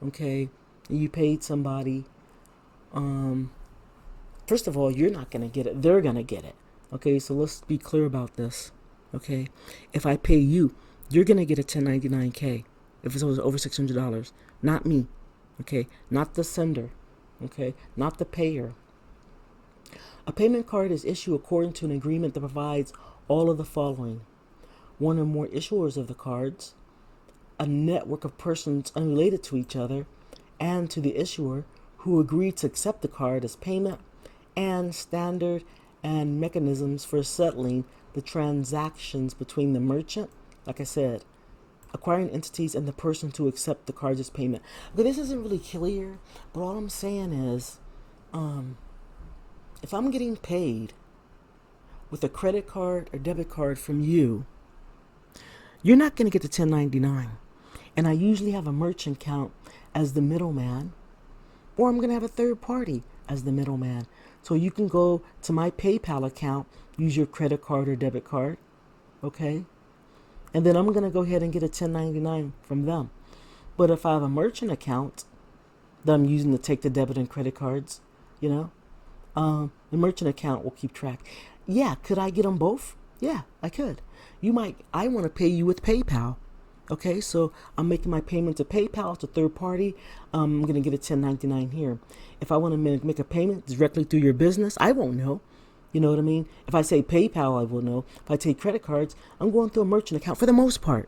okay, and you paid somebody, first of all, you're not going to get it. They're going to get it. Okay, so let's be clear about this. Okay, if I pay you, you're going to get a 1099K if it's over $600. Not me. Okay, not the sender. Okay, not the payer. A payment card is issued according to an agreement that provides all of the following: one or more issuers of the cards, a network of persons unrelated to each other and to the issuer who agree to accept the card as payment, and standard and mechanisms for settling the transactions between the merchant, like I said, acquiring entities, and the person to accept the card as payment. Okay, this isn't really clear, but all I'm saying is, if I'm getting paid with a credit card or debit card from you, you're not going to get the 1099. And I usually have a merchant account as the middleman, or I'm going to have a third party as the middleman. So you can go to my PayPal account, use your credit card or debit card, okay? And then I'm going to go ahead and get a 1099 from them. But if I have a merchant account that I'm using to take the debit and credit cards, the merchant account will keep track. Yeah, could I get them both? Yeah, I could. I want to pay you with PayPal. Okay, so I'm making my payment to PayPal. It's a third party. I'm going to get a 1099 here. If I want to make a payment directly through your business, I won't know. You know what I mean? If I say PayPal, I will know. If I take credit cards, I'm going through a merchant account for the most part.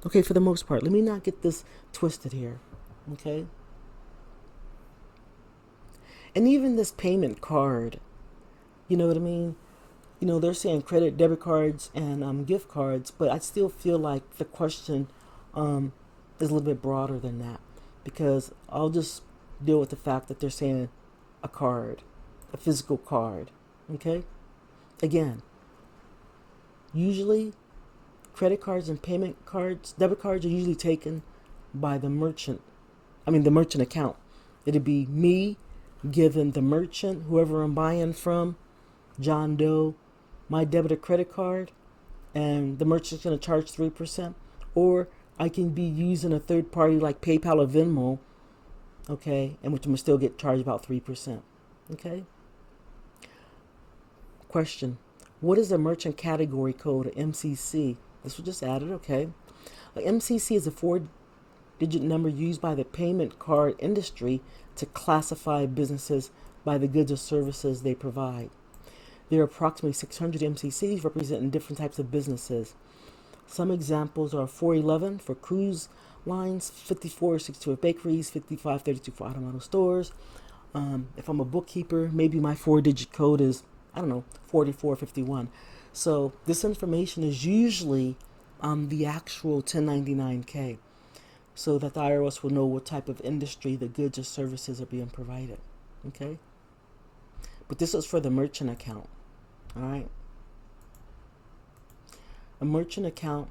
Okay, for the most part. Let me not get this twisted here. Okay? And even this payment card, you know what I mean? They're saying credit, debit cards, and gift cards, but I still feel like the question is a little bit broader than that, because I'll just deal with the fact that they're saying a card, a physical card. Okay? Again, usually credit cards and payment cards, debit cards are usually taken by the merchant. The merchant account. It'd be me giving the merchant, whoever I'm buying from, John Doe, my debit or credit card, and the merchant's going to charge 3%. Or I can be using a third party like PayPal or Venmo, okay, and which I'm still get charged about 3%. Okay? Question: what is the merchant category code, or MCC? This was just added, okay. MCC is a 4-digit number used by the payment card industry to classify businesses by the goods or services they provide. There are approximately 600 MCCs representing different types of businesses. Some examples are 411 for cruise lines, 5462 for bakeries, 5532 for automotive stores. If I'm a bookkeeper, maybe my 4-digit code is, 4451. So this information is usually the actual 1099-K, so that the IRS will know what type of industry the goods or services are being provided. Okay? But this is for the merchant account. All right? A merchant account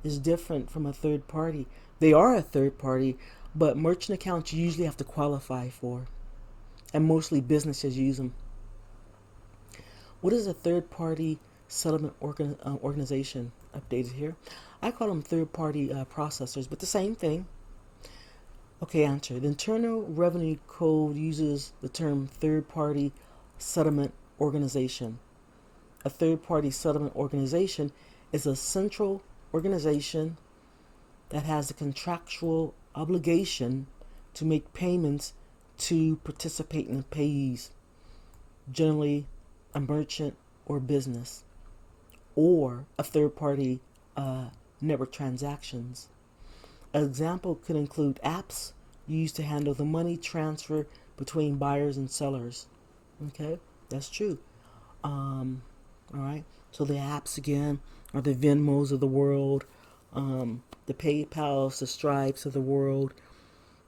is different from a third party. They are a third party, but merchant accounts you usually have to qualify for, and mostly businesses use them. What is a third party settlement organization? Updated here. I call them third party processors, but the same thing. Okay, answer. The Internal Revenue Code uses the term third party settlement organization. A third party settlement organization is a central organization that has the contractual obligation to make payments to participating payees, generally a merchant or business, or a third party network transactions. An example could include apps used to handle the money transfer between buyers and sellers. Okay, that's true. All right, so the apps again are the Venmos of the world, the PayPals, the Stripes of the world.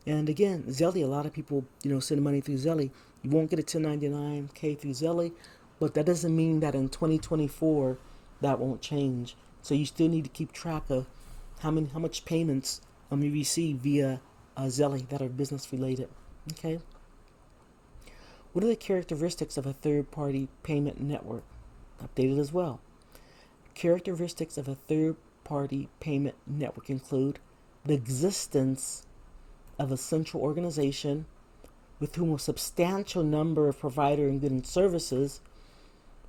And again, Zelly, a lot of people, send money through Zelly. You won't get a 1099-K through Zelly, but that doesn't mean that in 2024 that won't change. So you still need to keep track of how much payments you receive via Zelly that are business related. Okay. What are the characteristics of a third-party payment network? Updated as well. Characteristics of a third-party payment network include the existence of a central organization with whom a substantial number of provider and goods and services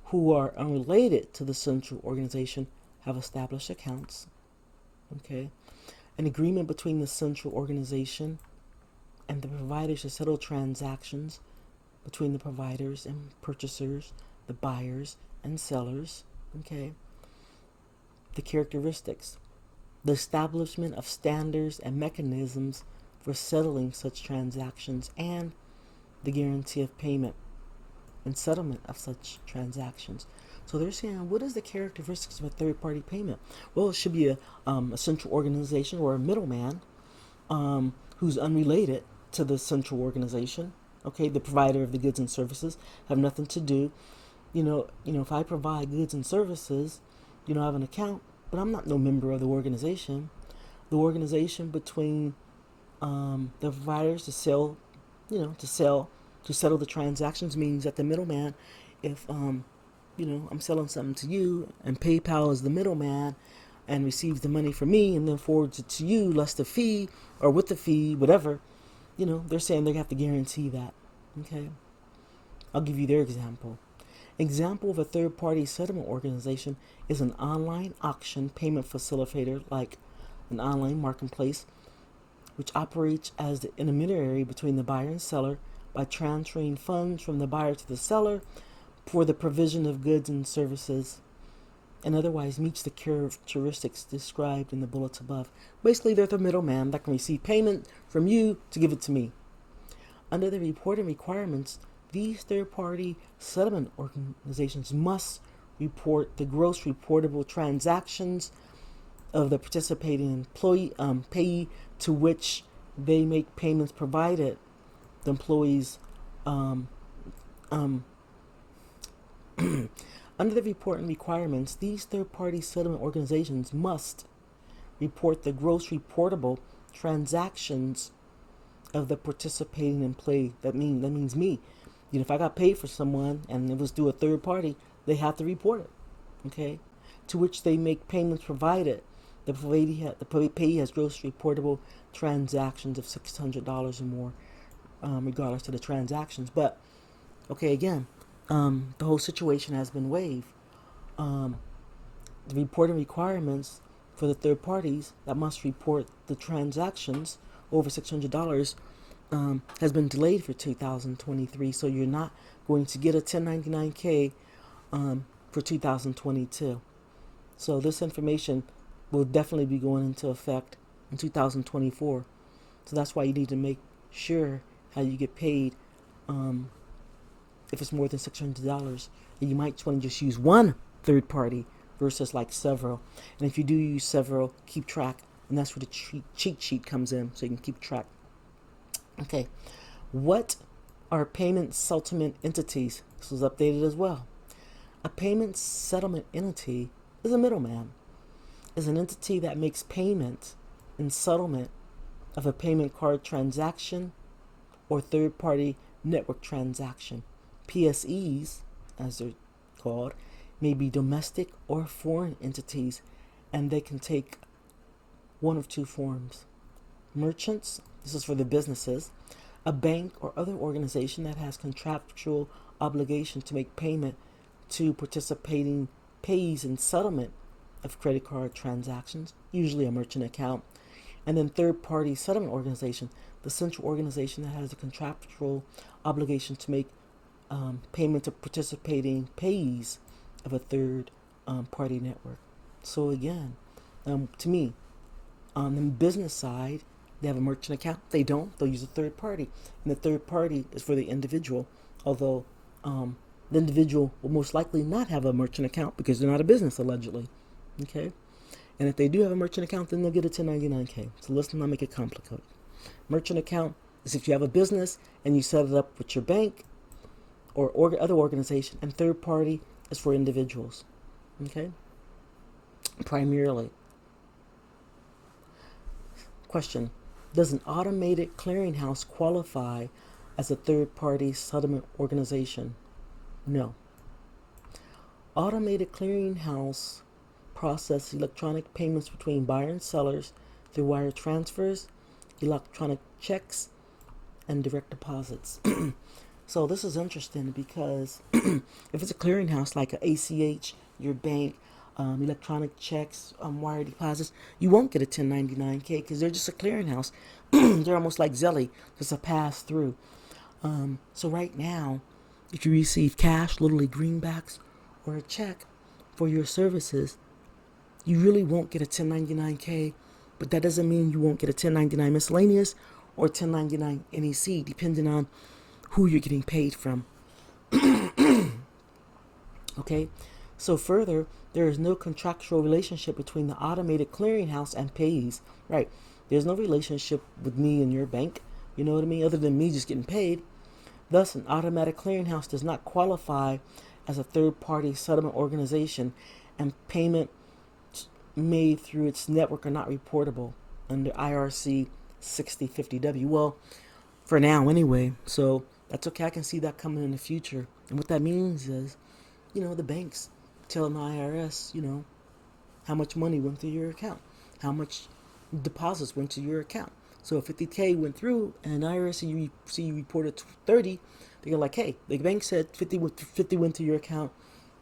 who are unrelated to the central organization have established accounts. Okay. An agreement between the central organization and the providers to settle transactions between the providers and purchasers, the buyers and sellers. Okay. The characteristics: the establishment of standards and mechanisms for settling such transactions, and the guarantee of payment and settlement of such transactions. So they're saying, what is the characteristics of a third-party payment? Well, it should be a central organization or a middleman who's unrelated to the central organization. Okay, the provider of the goods and services have nothing to do. If I provide goods and services, I have an account, but I'm not no member of the organization. The organization between the providers to settle the transactions means that the middleman, if I'm selling something to you and PayPal is the middleman and receives the money from me and then forwards it to you less the fee or with the fee, whatever, they're saying they have to guarantee that. Okay. I'll give you their example. Example of a third-party settlement organization is an online auction payment facilitator, like an online marketplace, which operates as the intermediary between the buyer and seller by transferring funds from the buyer to the seller for the provision of goods and services, and otherwise meets the characteristics described in the bullets above. Basically, they're the middleman that can receive payment from you to give it to me. Under the reporting requirements, These third-party settlement organizations must report the gross reportable transactions of the participating employee payee to which they make payments, provided the employees under the reporting requirements. These third-party settlement organizations must report the gross reportable transactions of the participating employee. That means me. If I got paid for someone and it was through a third party, they have to report it. Okay, to which they make payments, provided the payee has gross reportable transactions of $600 or more, regardless of the transactions. But okay, again, the whole situation has been waived. The reporting requirements for the third parties that must report the transactions over $600 has been delayed for 2023. So you're not going to get a 1099K for 2022. So this information will definitely be going into effect in 2024. So that's why you need to make sure how you get paid if it's more than $600. And you might want to just use one third party versus like several. And if you do use several, keep track. And that's where the cheat sheet comes in, so you can keep track. Okay, what are payment settlement entities? This was updated as well. A payment settlement entity is a middleman, is an entity that makes payment and settlement of a payment card transaction or third-party network transaction. PSEs, as they're called, may be domestic or foreign entities, and they can take one of two forms. Merchants, this is for the businesses, a bank or other organization that has contractual obligation to make payment to participating payees in settlement of credit card transactions, usually a merchant account. And then third-party settlement organization, the central organization that has a contractual obligation to make payment to participating payees of a third-party network. So again, to me, on the business side, they have a merchant account. They don't. They'll use a third party. And the third party is for the individual, although the individual will most likely not have a merchant account because they're not a business, allegedly. Okay? And if they do have a merchant account, then they'll get a 1099K. So let's not make it complicated. Merchant account is if you have a business and you set it up with your bank or other organization, and third party is for individuals. Okay? Primarily. Question: does an automated clearinghouse qualify as a third-party settlement organization? No. Automated clearinghouse process electronic payments between buyer and sellers through wire transfers, electronic checks, and direct deposits. So this is interesting because if it's a clearinghouse like an ACH, your bank, electronic checks, wire deposits, you won't get a 1099K because they're just a clearinghouse. They're almost like Zelly, just a pass through. So right now, if you receive cash, literally greenbacks, or a check for your services, you really won't get a 1099K, but that doesn't mean you won't get a 1099 miscellaneous or 1099 NEC, depending on who you're getting paid from. Okay, so further, there is no contractual relationship between the automated clearinghouse and payees. Right, there's no relationship with me and your bank, you know what I mean, other than me just getting paid. Thus, an automatic clearinghouse does not qualify as a third-party settlement organization, and payment made through its network are not reportable under IRC 6050W. Well, for now anyway, so that's okay. I can see that coming in the future. And what that means is, the banks telling the IRS, how much money went through your account, how much deposits went to your account. So if 50K went through and IRS see you reported 30, they're like, hey, the bank said 50 went to your account.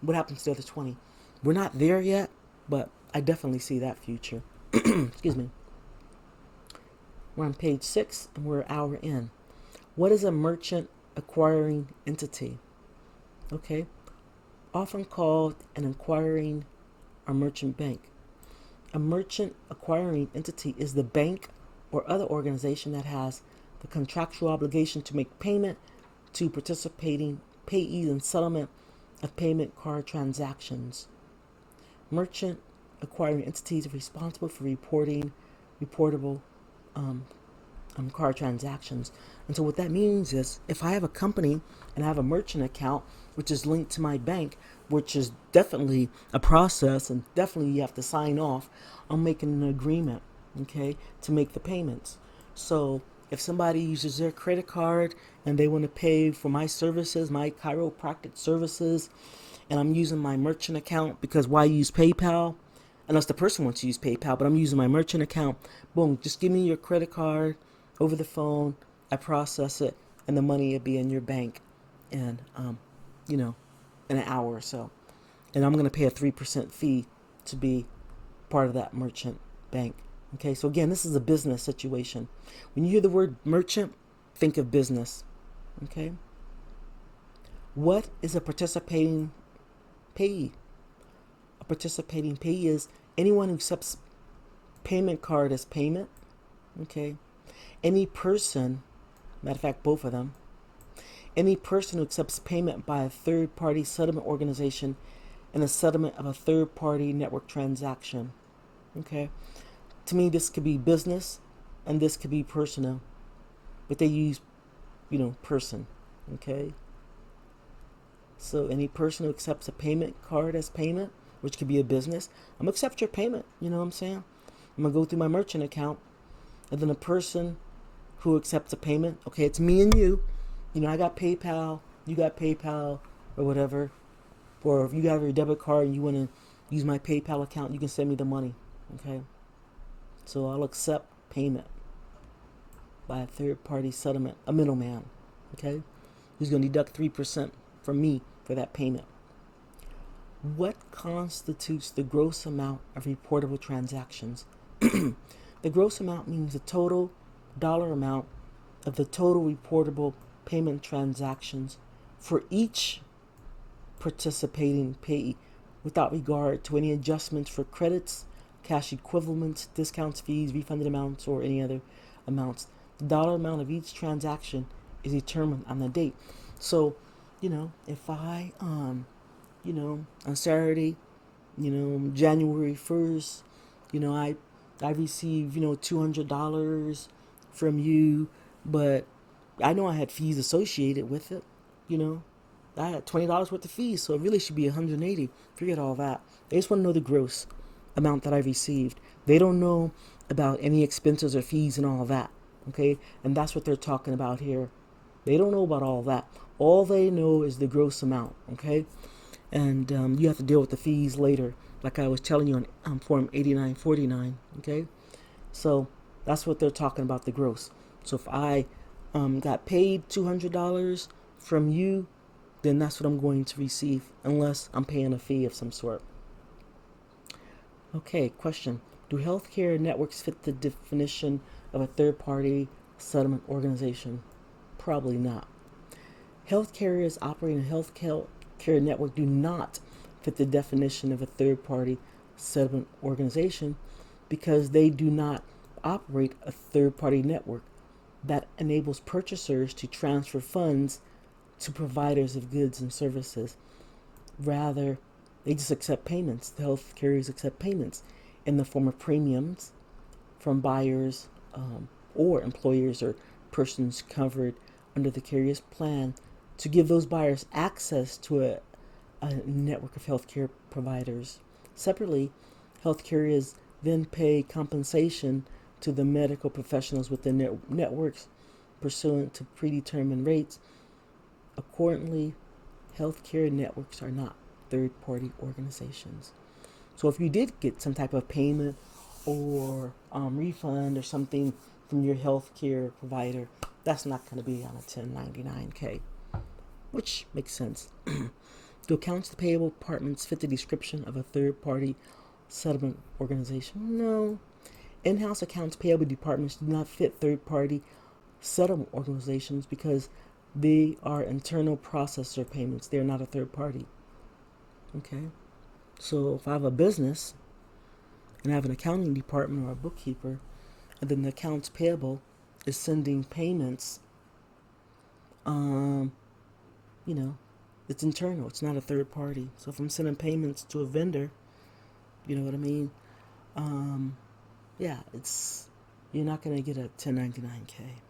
What happens to the other 20? We're not there yet, but I definitely see that future. Excuse me. We're on page 6 and we're an hour in. What is a merchant acquiring entity? Okay. Often called an acquiring or merchant bank. A merchant acquiring entity is the bank or other organization that has the contractual obligation to make payment to participating payees in settlement of payment card transactions. Merchant acquiring entities are responsible for reportable card transactions. And so what that means is if I have a company and I have a merchant account, which is linked to my bank, which is definitely a process and definitely you have to sign off, I'm making an agreement, okay, to make the payments. So if somebody uses their credit card and they want to pay for my services, my chiropractic services, and I'm using my merchant account, because why use PayPal? Unless the person wants to use PayPal, but I'm using my merchant account. Boom, just give me your credit card over the phone. I process it, and the money will be in your bank in, in an hour or so. And I'm going to pay a 3% fee to be part of that merchant bank. Okay, so again, this is a business situation. When you hear the word merchant, think of business. Okay. What is a participating payee? A participating payee is anyone who accepts payment card as payment. Okay. Any person, matter of fact, both of them, any person who accepts payment by a third-party settlement organization in the settlement of a third-party network transaction. Okay. To me, this could be business and this could be personal, but they use, person. Okay. So any person who accepts a payment card as payment, which could be a business, I'm going to accept your payment. You know what I'm saying? I'm going to go through my merchant account, and then a person who accepts a payment, okay, it's me and you. I got PayPal, you got PayPal, or whatever. Or if you got your debit card and you want to use my PayPal account, you can send me the money. Okay? So I'll accept payment by a third-party settlement, a middleman. Okay? Who's going to deduct 3% from me for that payment. What constitutes the gross amount of reportable transactions? The gross amount means the total dollar amount of the total reportable payment transactions for each participating payee without regard to any adjustments for credits, cash equivalents, discounts, fees, refunded amounts, or any other amounts. The dollar amount of each transaction is determined on the date. So, if I, on Saturday, January 1st, I receive, $200 from you, but I know I had fees associated with it, I had $20 worth of fees, so it really should be 180. Forget all that. They just want to know the gross amount that I received. They don't know about any expenses or fees and all that, okay? And that's what they're talking about here. They don't know about all that. All they know is the gross amount, okay? And you have to deal with the fees later, like I was telling you on Form 8949, okay? So that's what they're talking about, the gross. So if I got paid $200 from you, then that's what I'm going to receive, unless I'm paying a fee of some sort. Okay, question. Do healthcare networks fit the definition of a third-party settlement organization? Probably not. Health carriers operating a healthcare network do not fit the definition of a third-party settlement organization because they do not operate a third-party network that enables purchasers to transfer funds to providers of goods and services. Rather, they just accept payments. The health carriers accept payments in the form of premiums from buyers or employers or persons covered under the carrier's plan to give those buyers access to a network of healthcare providers. Separately, health carriers then pay compensation to the medical professionals within networks pursuant to predetermined rates. Accordingly, healthcare networks are not third-party organizations. So if you did get some type of payment or refund or something from your healthcare provider, that's not going to be on a 1099-K, which makes sense. Do accounts payable departments fit the description of a third-party settlement organization? No. In-house accounts payable departments do not fit third-party settlement organizations because they are internal processor payments. They're not a third party. Okay? So if I have a business and I have an accounting department or a bookkeeper, and then the accounts payable is sending payments you know, it's internal. It's not a third party. So if I'm sending payments to a vendor, you know what I mean? Yeah, it's you're not gonna get a 1099K.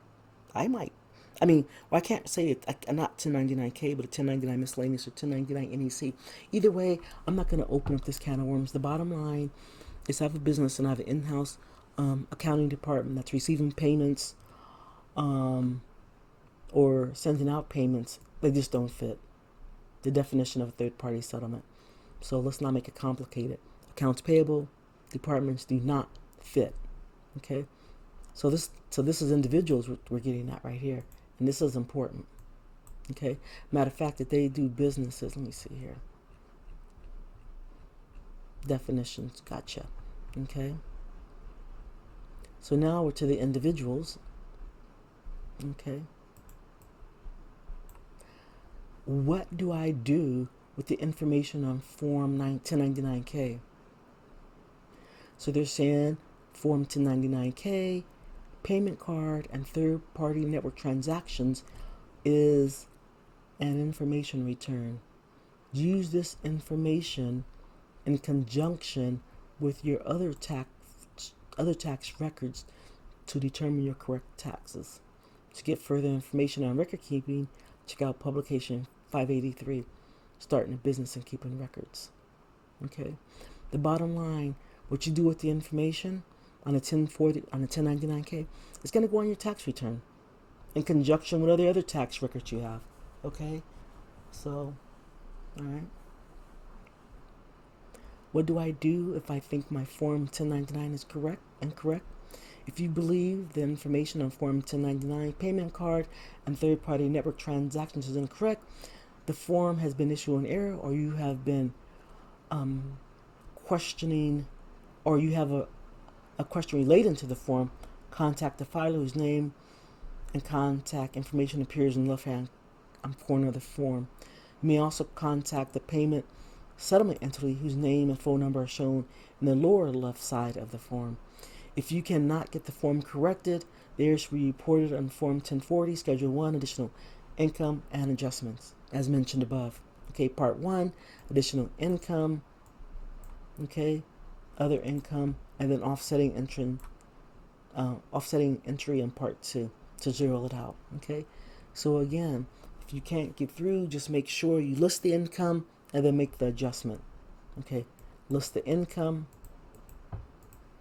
I might. I mean, well, I can't say it. Not 1099K, but a 1099 miscellaneous or 1099 NEC. Either way, I'm not gonna open up this can of worms. The bottom line is I have a business and I have an in-house accounting department that's receiving payments or sending out payments. They just don't fit the definition of a third-party settlement. So let's not make it complicated. Accounts payable departments do not fit. Okay, so this is individuals we're getting at right here, and this is important. Okay, matter of fact, that they do businesses. Let me see here. Definitions. Gotcha. Okay. So now we're to the individuals. Okay. What do I do with the information on Form 1099K? So they're saying Form 1099K, payment card, and third-party network transactions is an information return. Use this information in conjunction with your other tax records to determine your correct taxes. To get further information on record keeping, check out publication 583, Starting a Business and Keeping Records. Okay. The bottom line, what you do with the information on a 1099K, it's going to go on your tax return in conjunction with other tax records you have. Okay. So, all right. What do I do if I think my Form 1099 is incorrect? If you believe the information on Form 1099 payment card and third-party network transactions is incorrect, the form has been issued in error, or you have been questioning, or you have a question relating to the form, contact the filer whose name and contact information appears in the left-hand corner of the form. You may also contact the payment settlement entity whose name and phone number are shown in the lower left side of the form. If you cannot get the form corrected, the error should be reported on Form 1040, Schedule 1, Additional Income and Adjustments, as mentioned above. Okay, Part 1, Additional Income, okay, Other Income, and then offsetting entry in Part 2 to zero it out. Okay, so again, if you can't get through, just make sure you list the income and then make the adjustment. Okay, list the income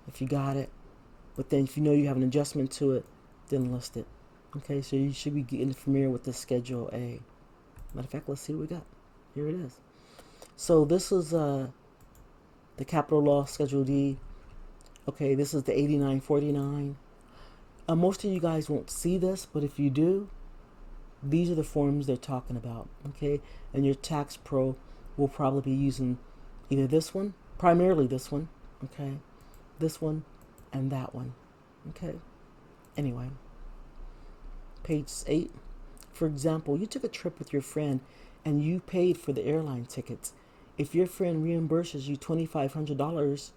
if you got it, but then if you know you have an adjustment to it, then list it. Okay, so you should be getting familiar with the Schedule A. Matter of fact, let's see what we got. Here it is. So this is the capital loss Schedule D. Okay, this is the 8949. Most of you guys won't see this, but if you do, these are the forms they're talking about. Okay, and your tax pro will probably be using either this one, primarily this one, okay, this one, and that one. Okay, anyway, page 8. For example, you took a trip with your friend and you paid for the airline tickets. If your friend reimburses you $2,500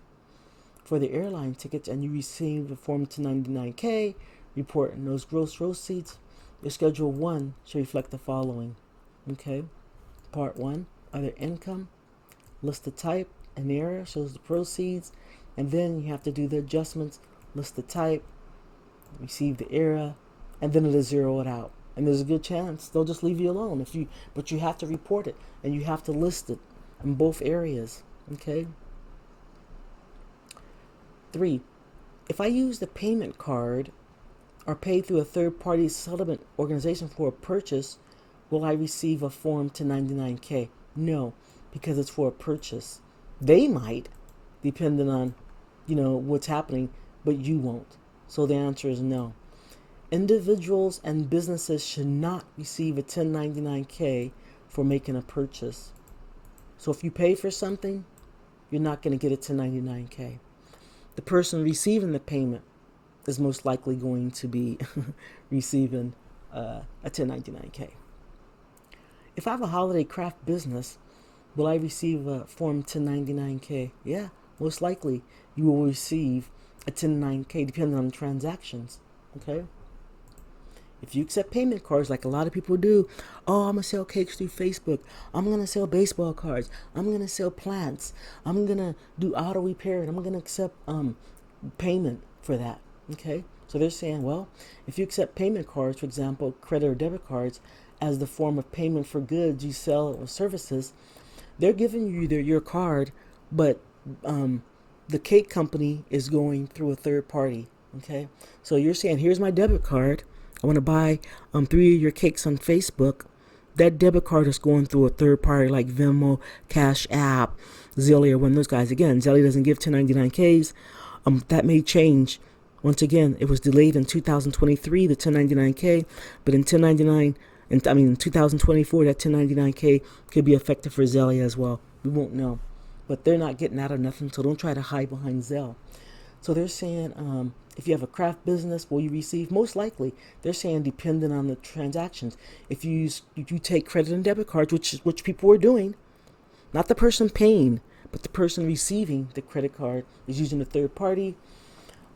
for the airline tickets and you receive a Form 1099K report and those gross receipts, your Schedule 1 should reflect the following. Okay, Part 1, other income, list the type, and the error shows the proceeds, and then you have to do the adjustments, list the type, receive the error, and then it'll zero it out. And there's a good chance they'll just leave you alone but you have to report it and you have to list it in both areas. Okay. 3, if I use the payment card or pay through a third-party settlement organization for a purchase, will I receive a Form 1099K? No, because it's for a purchase. They might, depending on, what's happening, but you won't. So the answer is no. Individuals and businesses should not receive a 1099K for making a purchase. So if you pay for something, you're not going to get a 1099K. The person receiving the payment is most likely going to be receiving a 1099K. If I have a holiday craft business, will I receive a Form 1099K? Yeah, most likely you will receive a 1099K depending on the transactions. Okay. If you accept payment cards like a lot of people do, oh, I'm going to sell cakes through Facebook. I'm going to sell baseball cards. I'm going to sell plants. I'm going to do auto repair, and I'm going to accept payment for that. Okay? So they're saying, well, if you accept payment cards, for example, credit or debit cards, as the form of payment for goods you sell or services, they're giving you your card, but the cake company is going through a third party. Okay? So you're saying, here's my debit card. I want to buy 3 of your cakes on Facebook. That debit card is going through a third party like Venmo, Cash App, Zelle, or one of those guys. Again, Zelle doesn't give 1099Ks. That may change. Once again, it was delayed in 2023, the 1099K, but in 2024, that 1099K could be effective for Zelle as well. We won't know. But they're not getting out of nothing, so don't try to hide behind Zelle. So they're saying if you have a craft business, will you receive? Most likely, they're saying depending on the transactions. If you take credit and debit cards, which people are doing, not the person paying, but the person receiving the credit card is using a third party,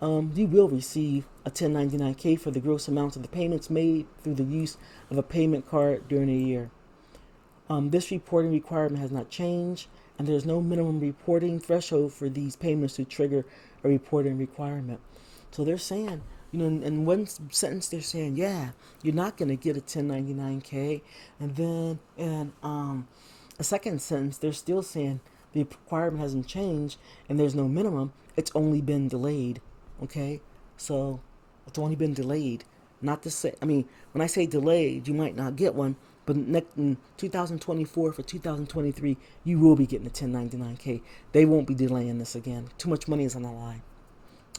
you will receive a 1099K for the gross amount of the payments made through the use of a payment card during a year. This reporting requirement has not changed, and there's no minimum reporting threshold for these payments to trigger a reporting requirement. So they're saying, in one sentence they're saying, yeah, you're not going to get a 1099K, and then in a second sentence they're still saying the requirement hasn't changed and there's no minimum. It's only been delayed. Okay, so it's only been delayed. Not to say, when I say delayed, you might not get one, but in 2024 for 2023, you will be getting a 1099K. They won't be delaying this again. Too much money is on the line.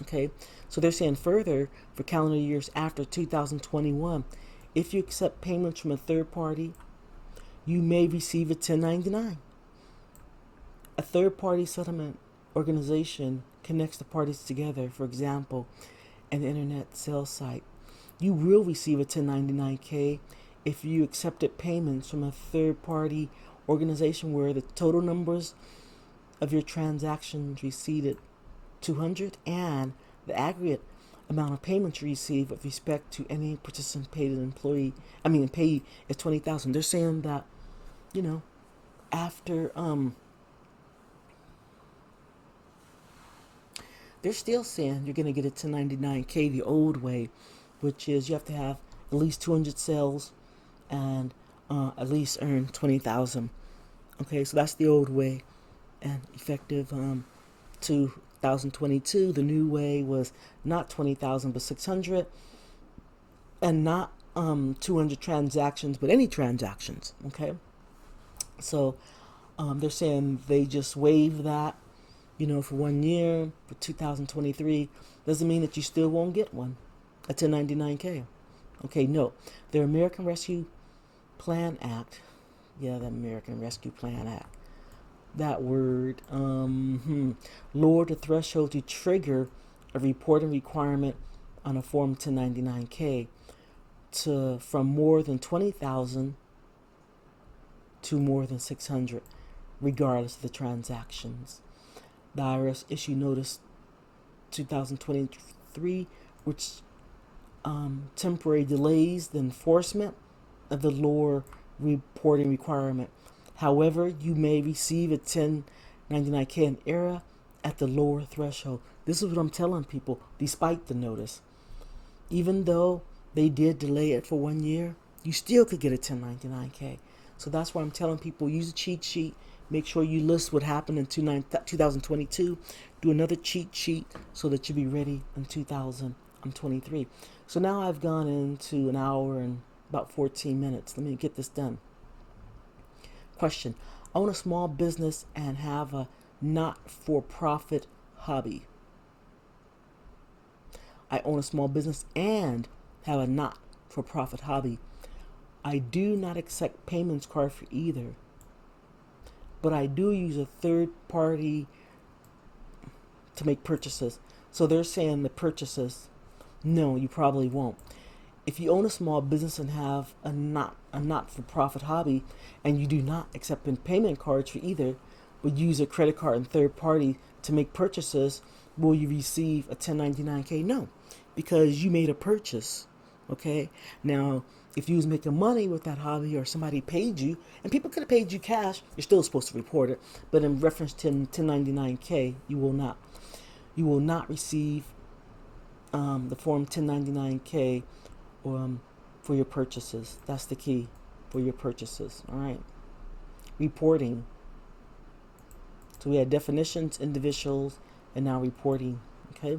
Okay, so they're saying further, for calendar years after 2021, if you accept payments from a third party, you may receive a 1099. A third party settlement organization connects the parties together. For example, an internet sales site. You will receive a 1099K if you accepted payments from a third party organization where the total numbers of your transactions exceeded 200 and the aggregate amount of payments you receive with respect to any participating payee is 20,000. They're saying that, after they're still saying you're going to get a 1099K the old way, which is you have to have at least 200 sales and at least earn 20,000. Okay, so that's the old way, and effective 2022, the new way was not 20,000 but 600, and not 200 transactions, but any transactions. Okay, so they're saying they just waived that, for 1 year for 2023. Doesn't mean that you still won't get one, a 1099K. Okay, no, the American Rescue Plan Act. Yeah, the American Rescue Plan Act. That word lowered the threshold to trigger a reporting requirement on a Form 1099K from more than 20,000 to more than 600, regardless of the transactions. The IRS issued notice 2023, which temporary delays the enforcement of the lower reporting requirement. However, you may receive a 1099K in error at the lower threshold. This is what I'm telling people, despite the notice. Even though they did delay it for 1 year, you still could get a 1099K. So that's why I'm telling people, use a cheat sheet. Make sure you list what happened in 2022. Do another cheat sheet so that you'll be ready in 2023. So now I've gone into an hour and about 14 minutes. Let me get this done. Question. Own a small business and have a not-for-profit hobby. I own a small business and have a not-for-profit hobby. I do not accept payments card for either, but I do use a third party to make purchases. So they're saying the purchases, no, you probably won't. If you own a small business and have a not-for-profit hobby, and you do not accept payment cards for either, but use a credit card and third party to make purchases, will you receive a 1099K? No, because you made a purchase. Okay. Now, if you was making money with that hobby or somebody paid you, and people could have paid you cash, you're still supposed to report it. But in reference to 1099K, you will not. You will not receive the form 1099K for your purchases. That's the key for your purchases. All right. Reporting. So we had definitions, individuals, and now reporting. Okay.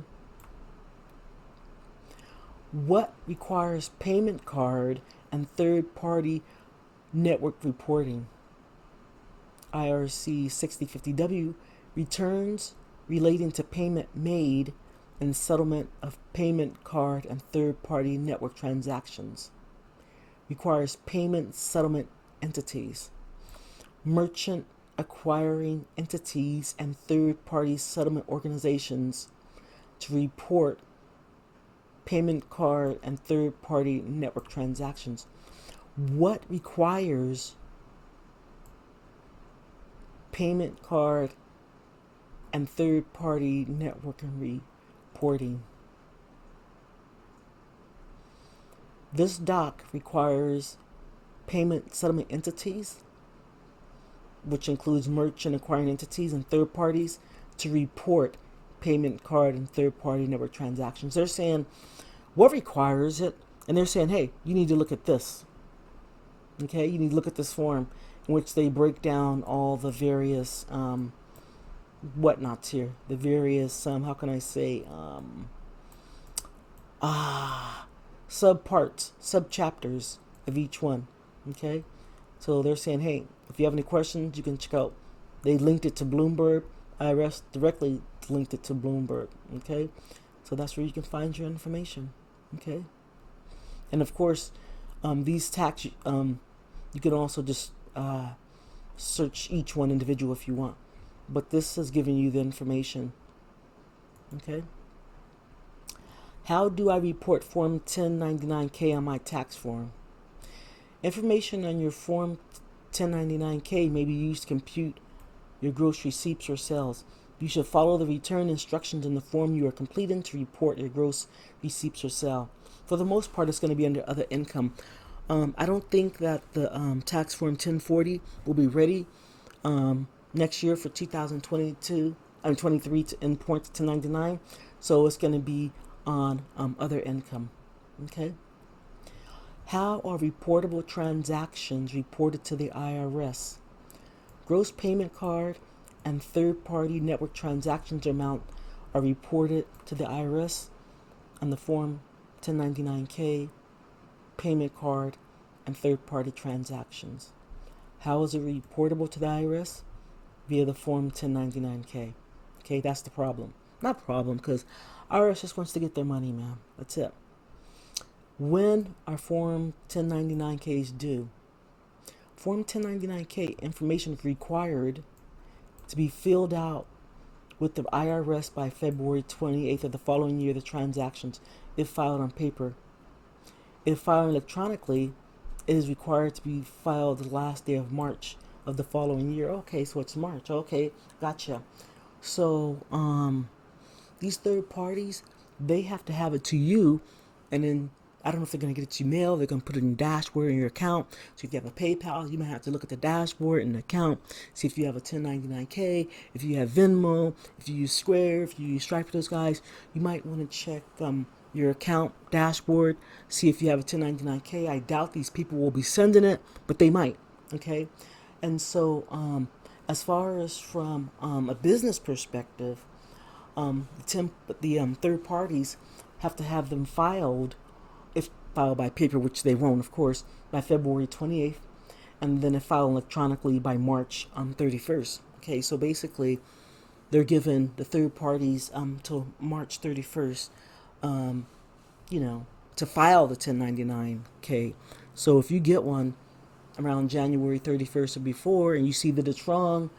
What requires payment card and third-party network reporting? IRC 6050W returns relating to payment made and settlement of payment card and third-party network transactions. Requires payment settlement entities, merchant acquiring entities, and third-party settlement organizations to report payment card and third-party network transactions. What requires payment card and third-party network and reporting? This doc requires payment settlement entities, which includes merchant acquiring entities and third parties, to report payment card and third-party network transactions. They're saying what requires it, and they're saying, hey, you need to look at this. Okay, you need to look at this form in which they break down all the various whatnots here, the various how can I say subparts, subchapters of each one. Okay, so they're saying, hey, if you have any questions, you can check out. They linked it to Bloomberg. IRS directly linked it to Bloomberg. Okay, so that's where you can find your information. Okay, and of course, these tax you can also just search each one individual if you want, but this is giving you the information. Okay. How do I report Form 1099K on my tax form? Information on your Form 1099K may be used to compute your gross receipts or sales. You should follow the return instructions in the form you are completing to report your gross receipts or sale. For the most part, it's going to be under other income. I don't think that the tax form 1040 will be ready next year for 2022 and 23 to import to 1099. So it's going to be on other income. Okay. How are reportable transactions reported to the IRS? Gross payment card and third-party network transactions amount are reported to the IRS on the Form 1099K, payment card, and third-party transactions. How is it reportable to the IRS? Via the Form 1099K. Okay, that's the problem. Not problem, because IRS just wants to get their money, man. That's it. When are Form 1099Ks due? Form 1099K information is required to be filled out with the IRS by February 28th of the following year, the transactions, if filed on paper. If filed electronically, it is required to be filed the last day of March of the following year. Okay, so it's March. Okay, gotcha. So, these third parties, they have to have it to you, and then I don't know if they're going to get it to you mail. They're going to put it in the dashboard in your account. So if you have a PayPal, you might have to look at the dashboard and the account, see if you have a 1099K, if you have Venmo, if you use Square, if you use Stripe for those guys. You might want to check your account dashboard, see if you have a 1099K. I doubt these people will be sending it, but they might. Okay, and so as far as from a business perspective, the third parties have to have them filed, if filed by paper, which they won't, of course, by February 28th, and then if filed electronically by March 31st. Okay, so basically, they're given the third parties till March 31st, to file the 1099K. So if you get one around January 31st or before, and you see that it's wrong,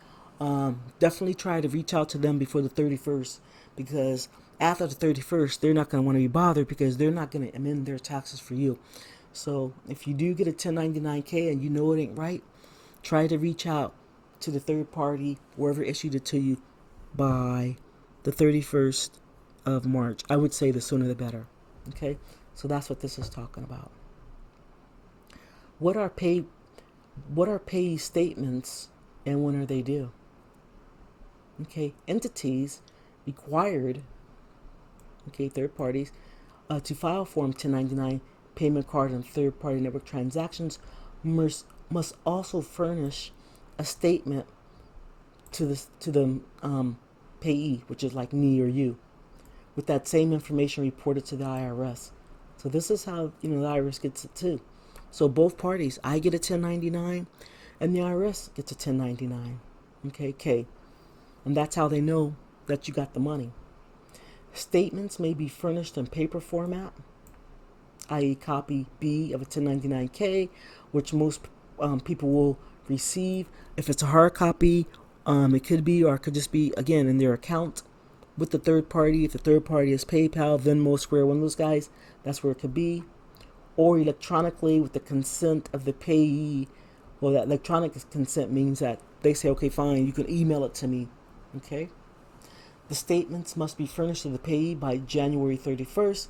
definitely try to reach out to them before the 31st, because after the 31st, they're not going to want to be bothered because they're not going to amend their taxes for you. So if you do get a 1099K and you know it ain't right, try to reach out to the third party, whoever issued it to you, by the 31st of March. I would say the sooner the better. Okay, So that's what this is talking about. What are pay statements and when are they due? Okay, entities required, okay, third parties, to file Form 1099 payment card and third party network transactions must also furnish a statement to the payee, which is like me or you, with that same information reported to the IRS. So this is how the IRS gets it too. So both parties, I get a 1099, and the IRS gets a 1099. Okay. And that's how they know that you got the money. Statements may be furnished in paper format, i.e. copy B of a 1099-K, which most people will receive. If it's a hard copy, it could be, or it could just be, again, in their account with the third party. If the third party is PayPal, Venmo, Square, one of those guys, that's where it could be. Or electronically with the consent of the payee. Well, that electronic consent means that they say, okay, fine, you can email it to me. Okay. The statements must be furnished to the payee by January 31st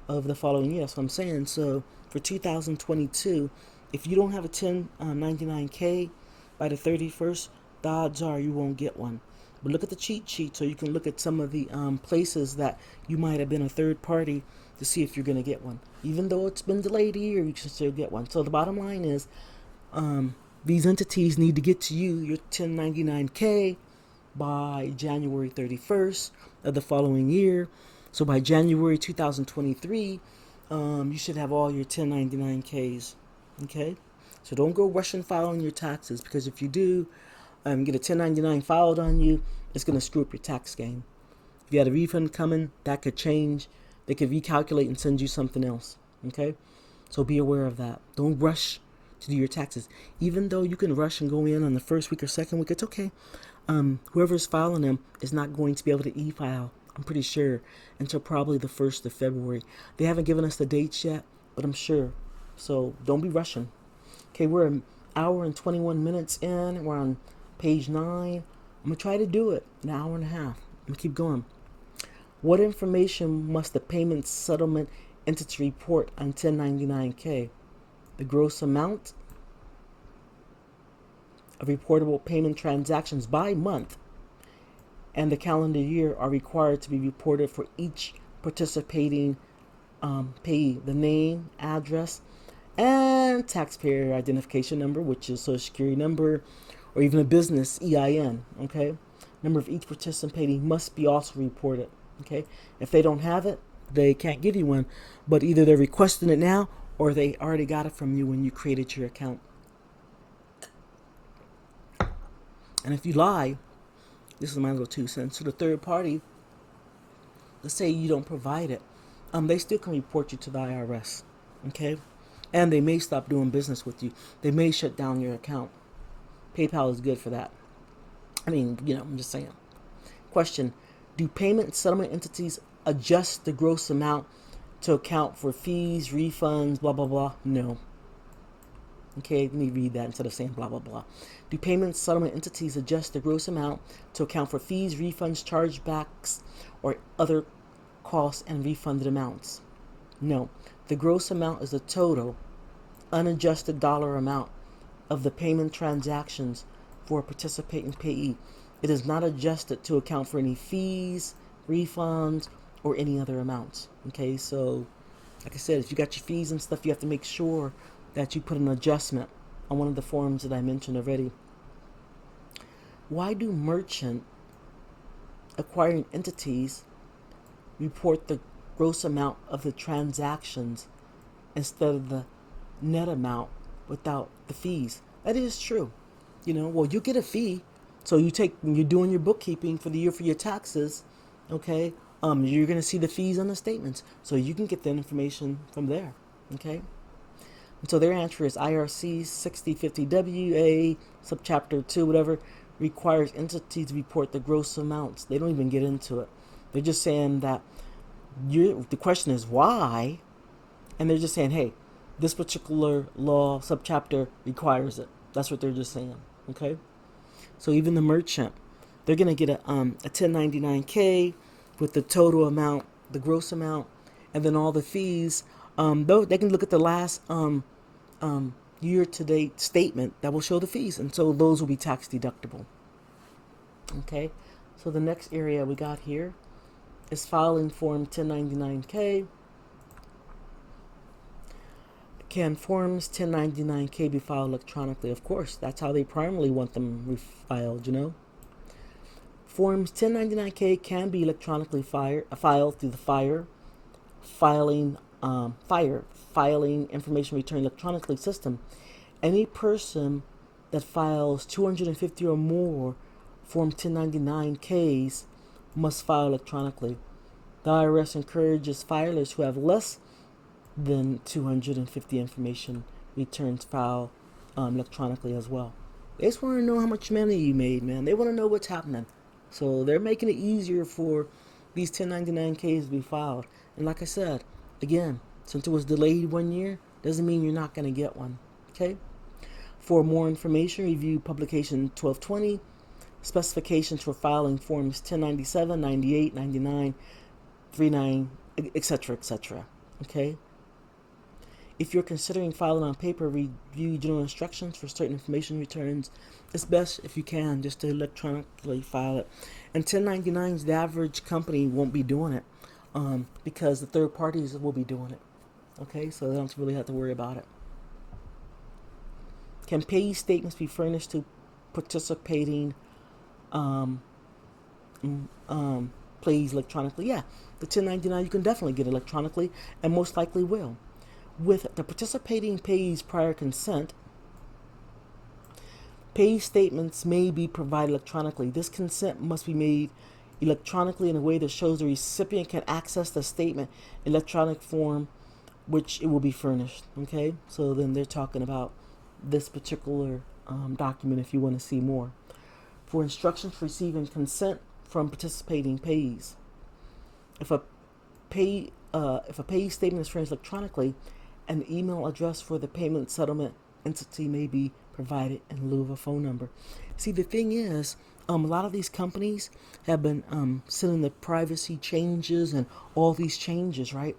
of the following year. That's what I'm saying. So for 2022, if you don't have a 1099-K by the 31st, the odds are you won't get one. But look at the cheat sheet so you can look at some of the places that you might have been a third party to see if you're going to get one. Even though it's been delayed a year, you can still get one. So the bottom line is these entities need to get to you your 1099-K by January 31st of the following year. So by January 2023, you should have all your 1099-Ks. Okay? So don't go rushing filing your taxes, because if you do get a 1099 filed on you, it's going to screw up your tax game. If you had a refund coming, that could change. They could recalculate and send you something else. Okay? So be aware of that. Don't rush to do your taxes. Even though you can rush and go in on the first week or second week, it's okay. Whoever's filing them is not going to be able to e-file, I'm pretty sure, until probably the 1st of February. They haven't given us the dates yet, but I'm sure. So don't be rushing. Okay, we're an hour and 21 minutes in. We're on page 9. I'm going to try to do it in an hour and a half. I'm going to keep going. What information must the payment settlement entity report on 1099-K? The gross amount of reportable payment transactions by month and the calendar year are required to be reported for each participating payee. The name, address, and taxpayer identification number, which is social security number, or even a business EIN. Okay, number of each participating must be also reported. Okay, if they don't have it, they can't give you one, but either they're requesting it now or they already got it from you when you created your account. And if you lie, this is my little 2 cents, to the third party, let's say you don't provide it, they still can report you to the IRS, okay? And they may stop doing business with you. They may shut down your account. PayPal is good for that. I mean, I'm just saying. Question, do payment and settlement entities adjust the gross amount to account for fees, refunds, blah, blah, blah? No. Okay, let me read that instead of saying blah, blah, blah. Do payment settlement entities adjust the gross amount to account for fees, refunds, chargebacks, or other costs and refunded amounts? No. The gross amount is the total, unadjusted dollar amount of the payment transactions for a participating payee. It is not adjusted to account for any fees, refunds, or any other amounts. Okay, so like I said, if you got your fees and stuff, you have to make sure that you put an adjustment on one of the forms that I mentioned already. Why do merchant acquiring entities report the gross amount of the transactions instead of the net amount without the fees? That is true. Well, you get a fee, so when you're doing your bookkeeping for the year for your taxes, okay, you're going to see the fees on the statements, so you can get that information from there, okay? And so their answer is IRC 6050WA, subchapter 2, whatever, requires entities to report the gross amounts. They don't even get into it. They're just saying that the question is why, and they're just saying, hey, this particular law subchapter requires it. That's what they're just saying, okay? So even the merchant, they're going to get a 1099-K with the total amount, the gross amount, and then all the fees Though they can look at the last year-to-date statement that will show the fees, and so those will be tax deductible. Okay, so the next area we got here is filing Form 1099-K. Can Forms 1099-K be filed electronically? Of course, that's how they primarily want them refiled, you know. Forms 1099-K can be electronically filed through the filing information return electronically system. Any person that files 250 or more Form 1099-Ks must file electronically. The IRS encourages filers who have less than 250 information returns filed electronically as well. They just want to know how much money you made, man. They want to know what's happening. So they're making it easier for these 1099-Ks to be filed. And like I said, again, since it was delayed 1 year, doesn't mean you're not going to get one. Okay? For more information, review publication 1220, specifications for filing forms 1097, 98, 99, 39, etc., etc. Okay? If you're considering filing on paper, review general instructions for certain information returns. It's best if you can just to electronically file it. And 1099s, the average company won't be doing it because the third parties will be doing it. Okay, so they don't really have to worry about it. Can payee statements be furnished to participating plays electronically? Yeah, the 1099 you can definitely get electronically and most likely will. With the participating payee's prior consent, payee statements may be provided electronically. This consent must be made electronically in a way that shows the recipient can access the statement in electronic form, which it will be furnished. Okay, so then they're talking about this particular document if you want to see more. For instructions for receiving consent from participating payees, if a payee statement is furnished electronically, an email address for the payment settlement entity may be provided in lieu of a phone number. See, the thing is, a lot of these companies have been sending the privacy changes and all these changes, right?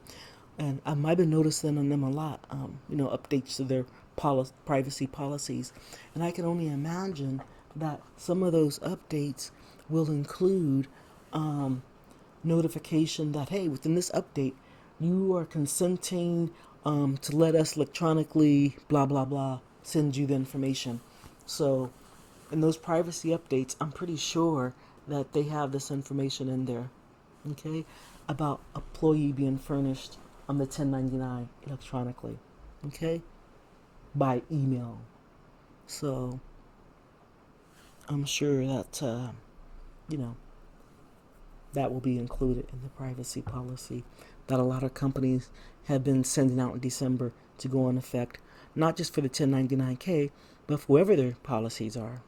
And I've been noticing on them a lot, updates to their privacy policies. And I can only imagine that some of those updates will include notification that, hey, within this update, you are consenting to let us electronically, blah, blah, blah, send you the information. So in those privacy updates, I'm pretty sure that they have this information in there, okay, about employee being furnished on the 1099 electronically, okay, by email. So I'm sure that, that will be included in the privacy policy that a lot of companies have been sending out in December to go in effect, not just for the 1099-K, but for whoever their policies are.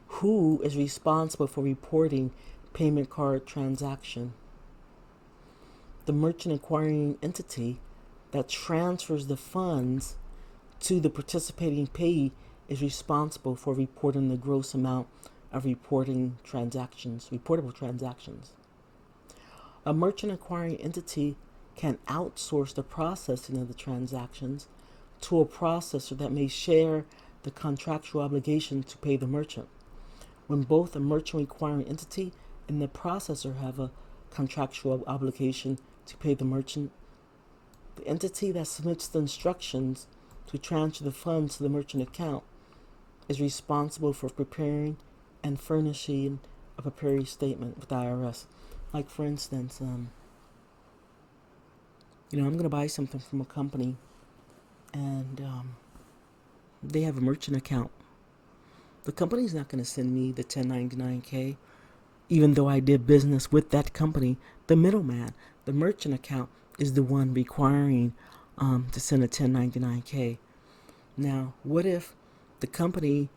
Who is responsible for reporting payment card transaction? The merchant acquiring entity that transfers the funds to the participating payee is responsible for reporting the gross amount of reportable transactions. A merchant acquiring entity can outsource the processing of the transactions to a processor that may share the contractual obligation to pay the merchant. When both the merchant acquiring entity and the processor have a contractual obligation to pay the merchant, the entity that submits the instructions to transfer the funds to the merchant account is responsible for preparing and furnishing a prepared statement with the IRS. Like, for instance, I'm going to buy something from a company, and they have a merchant account. The company's not going to send me the 1099-K, even though I did business with that company. The middleman, the merchant account, is the one requiring to send a 1099-K. Now, what if the company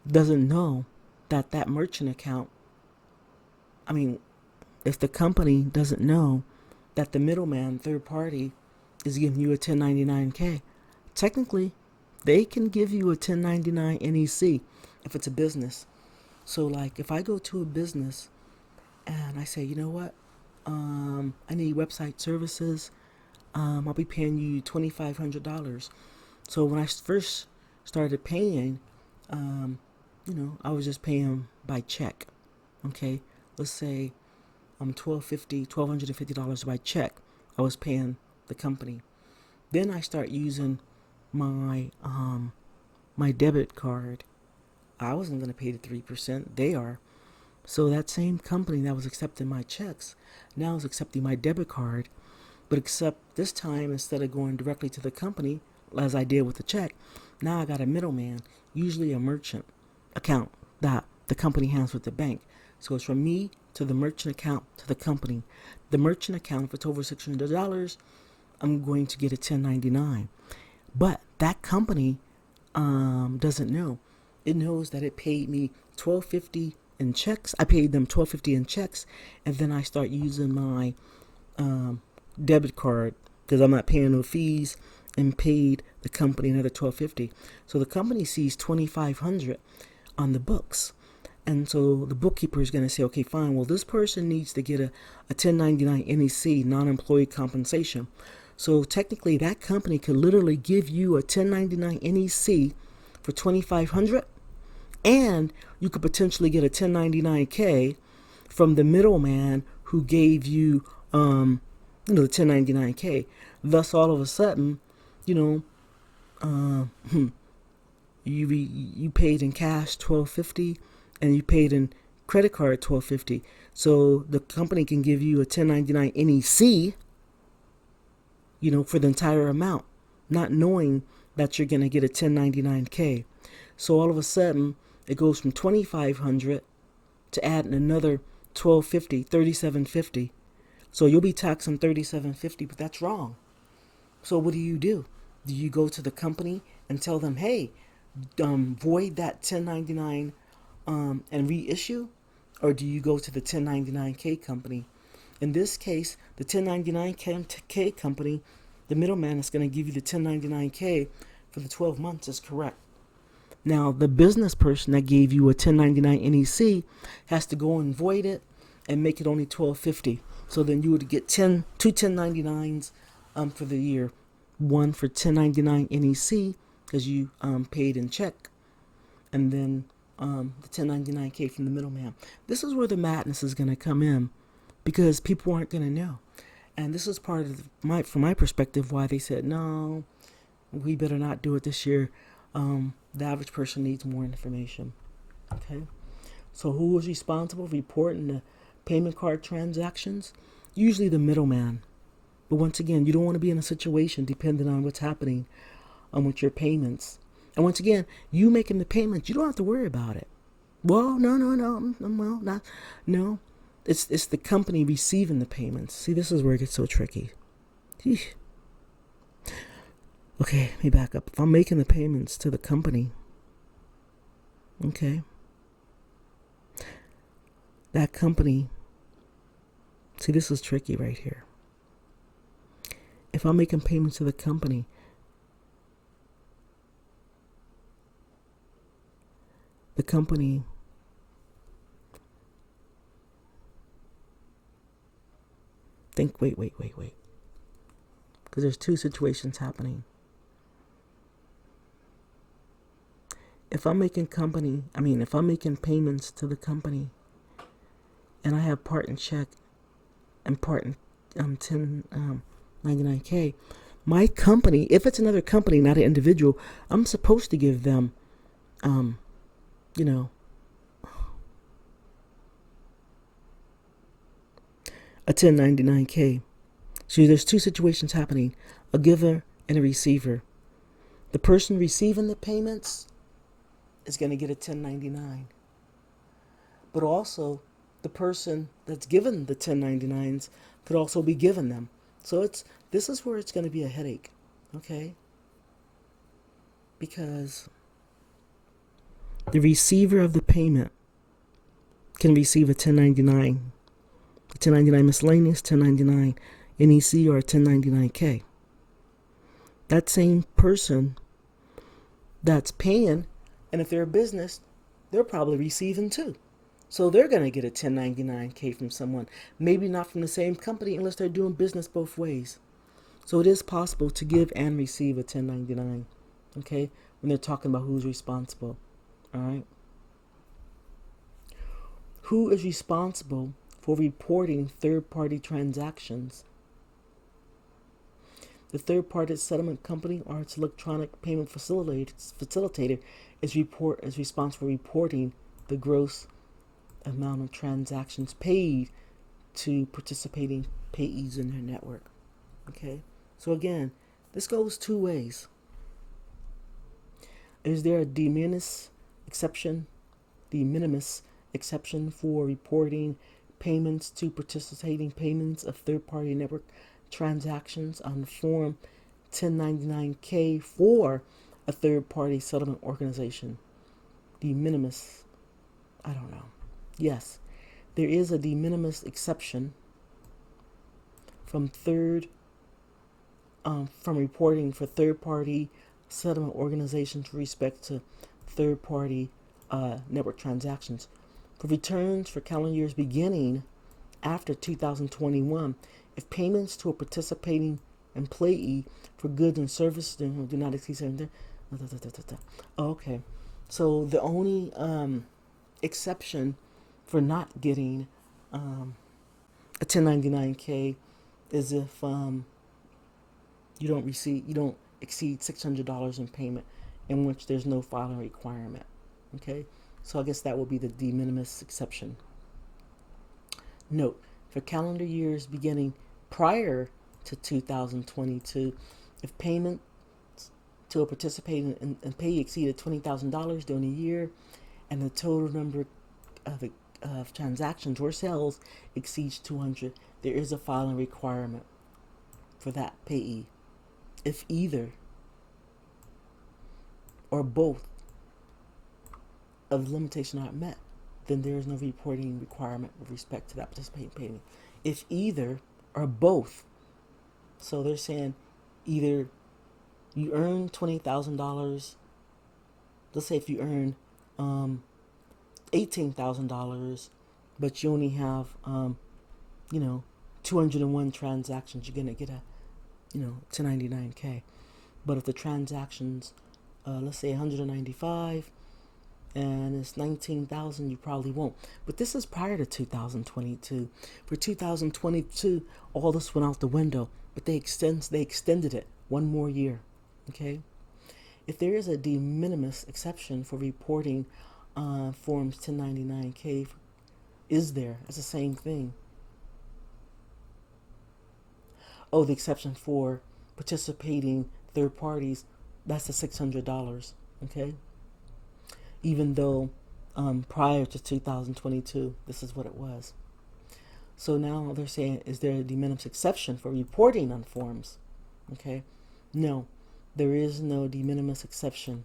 doesn't know that merchant account, if the company doesn't know that the middleman, third party, is giving you a 1099-K, technically, they can give you a 1099 NEC if it's a business. So, like, if I go to a business and I say, you know what, I need website services, I'll be paying you $2,500. So when I first started paying, I was just paying by check. Okay, let's say $1,250 by check. I was paying the company. Then I start using my debit card. I wasn't going to pay the 3%. They are. So that same company that was accepting my checks now is accepting my debit card, but except this time, instead of going directly to the company as I did with the check, now I got a middleman, usually a merchant account that the company has with the bank. So it's from me to the merchant account to the company. The merchant account, if it's over $600, I'm going to get a 1099. But that company doesn't know. It knows that it paid me $1,250 in checks. I paid them $1,250 in checks, and then I start using my debit card because I'm not paying no fees, and paid the company another $1,250. So the company sees $2,500 on the books. And so the bookkeeper is going to say, okay, fine. Well, this person needs to get a 1099 NEC, non-employee compensation. So technically, that company could literally give you a 1099 NEC for $2,500, and you could potentially get a 1099K from the middleman who gave you, the 1099K. Thus, all of a sudden, you paid in cash $1,250, and you paid in credit card $1,250. So the company can give you a 1099 NEC, for the entire amount, not knowing that you're going to get a 1099K. So all of a sudden, it goes from $2,500 to adding another $1,250, $3,750. So you'll be taxed on $3,750, but that's wrong. So what do? Do you go to the company and tell them, hey, void that 1099 and reissue? Or do you go to the 1099K company? In this case, the 1099K company, the middleman is going to give you the 1099K for the 12 months is correct. Now, the business person that gave you a 1099 NEC has to go and void it and make it only $1,250. So then you would get two 1099s for the year. One for 1099 NEC because you paid in check, and then the 1099K from the middleman. This is where the madness is going to come in, because people aren't going to know. And this is part of from my perspective, why they said, no, we better not do it this year. The average person needs more information. Okay. So who is responsible for reporting the payment card transactions? Usually the middleman. But once again, you don't want to be in a situation depending on what's happening with your payments. And once again, you making the payments, you don't have to worry about it. Well, no. It's the company receiving the payments. See, this is where it gets so tricky. Eesh. Okay, let me back up. If I'm making the payments to the company, okay, that company, see, this is tricky right here. If I'm making payments to the company, think, wait. Because there's two situations happening. If I'm making payments to the company, and I have part in check and part in 1099K, my company, if it's another company, not an individual, I'm supposed to give them, a 1099K. So there's two situations happening, a giver and a receiver. The person receiving the payments is going to get a 1099. But also, the person that's given the 1099s could also be given them. So this is where it's going to be a headache, okay? Because the receiver of the payment can receive a 1099, a 1099 miscellaneous, 1099 NEC, or a 1099K. That same person that's paying, and if they're a business, they're probably receiving too. So they're going to get a 1099K from someone. Maybe not from the same company unless they're doing business both ways. So it is possible to give and receive a 1099, okay, when they're talking about who's responsible, all right? Who is responsible for reporting third-party transactions? The third-party settlement company or its electronic payment facilitator is responsible for reporting the gross amount of transactions paid to participating payees in their network. Okay, so again, this goes two ways. Is there a de minimis exception? De minimis exception for reporting payments to participating payments of third-party network transactions on Form 1099-K for a third-party settlement organization? De minimis, I don't know. Yes, there is a de minimis exception from reporting for third-party settlement organizations with respect to third-party network transactions. For returns for calendar years beginning after 2021, if payments to a participating employee for goods and services do not exceed 7. Okay, so the only exception for not getting a 1099-K is if you don't exceed $600 in payment, in which there's no filing requirement. Okay, so I guess that will be the de minimis exception. Note, for calendar years beginning prior to 2022, if payment to a participating payee exceeded $20,000 during a year, and the total number of transactions or sales exceeds 200, there is a filing requirement for that payee. If either or both of the limitations are met, then there is no reporting requirement with respect to that participating payee. If either or both, so they're saying either you earn $20,000, let's say if you earn $18,000, but you only have 201 transactions, you're gonna get a 1099-K. But if the transactions, let's say 195, and it's 19,000, you probably won't. But this is prior to 2022. For 2022, all this went out the window, but they extended it one more year. Okay, if there is a de minimis exception for reporting forms 1099-K, is there? It's the same thing. Oh, the exception for participating third parties, that's the $600. Okay, even though prior to 2022, this is what it was. So now they're saying, is there a de minimis exception for reporting on forms? Okay, no, there is no de minimis exception.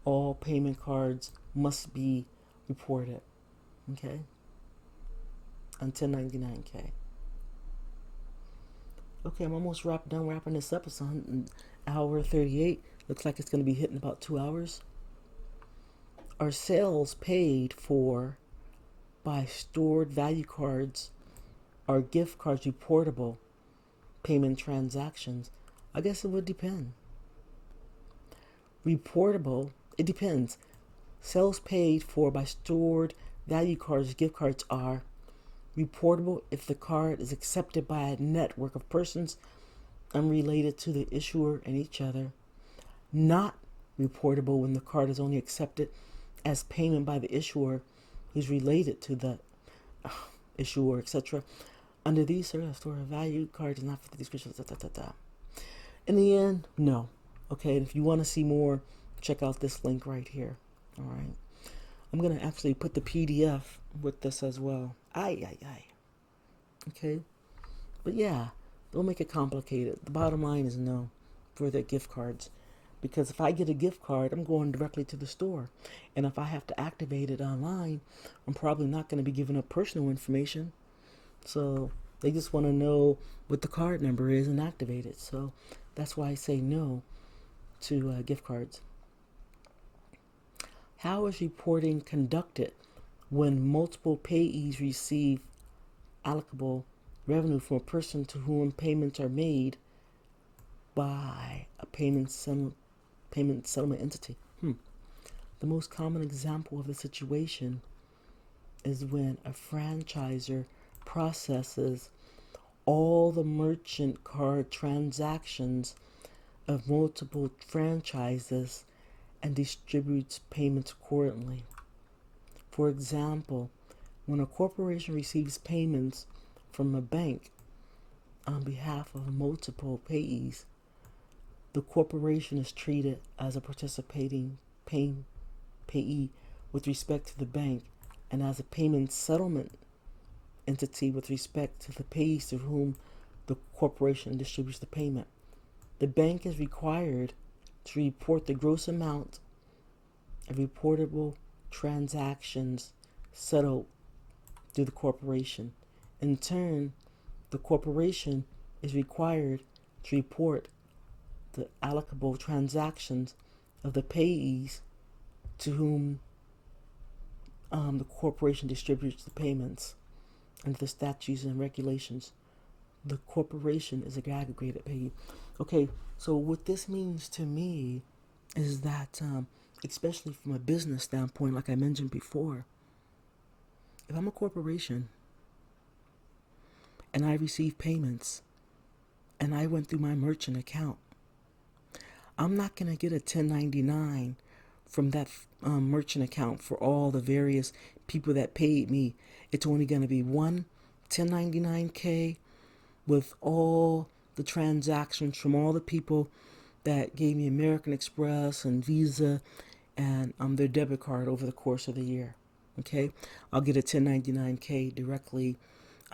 All payment cards must be reported. Okay, on 1099-K. Okay, I'm almost wrapping this up. It's an hour 38. Looks like it's going to be hitting about 2 hours. Are sales paid for by stored value cards or gift cards reportable payment transactions? I guess it would depend. Reportable, it depends. Sales paid for by stored value cards, gift cards are reportable if the card is accepted by a network of persons unrelated to the issuer and each other. Not reportable when the card is only accepted as payment by the issuer who's related to the issuer, etc. Under these circumstances, store value card is not for the description. In the end, no. Okay, and if you want to see more, check out this link right here. All right. I'm going to actually put the PDF with this as well. Okay. But yeah, don't make it complicated. The bottom line is no for the gift cards. Because if I get a gift card, I'm going directly to the store. And if I have to activate it online, I'm probably not going to be giving up personal information. So they just want to know what the card number is and activate it. So that's why I say no to gift cards. How is reporting conducted when multiple payees receive allocable revenue from a person to whom payments are made by a payment settlement entity. The most common example of the situation is when a franchisor processes all the merchant card transactions of multiple franchises and distributes payments accordingly. For example, when a corporation receives payments from a bank on behalf of multiple payees, the corporation is treated as a participating payee with respect to the bank and as a payment settlement entity with respect to the payees to whom the corporation distributes the payment. The bank is required to report the gross amount of reportable transactions settled through the corporation. In turn, the corporation is required to report the allocable transactions of the payees to whom the corporation distributes the payments. Under the statutes and regulations, the corporation is an aggregated payee. Okay, so what this means to me is that, especially from a business standpoint, like I mentioned before, if I'm a corporation and I receive payments and I went through my merchant account, I'm not going to get a 1099 from that merchant account for all the various people that paid me. It's only going to be one 1099K with all the transactions from all the people that gave me American Express and Visa and their debit card over the course of the year. Okay, I'll get a 1099K directly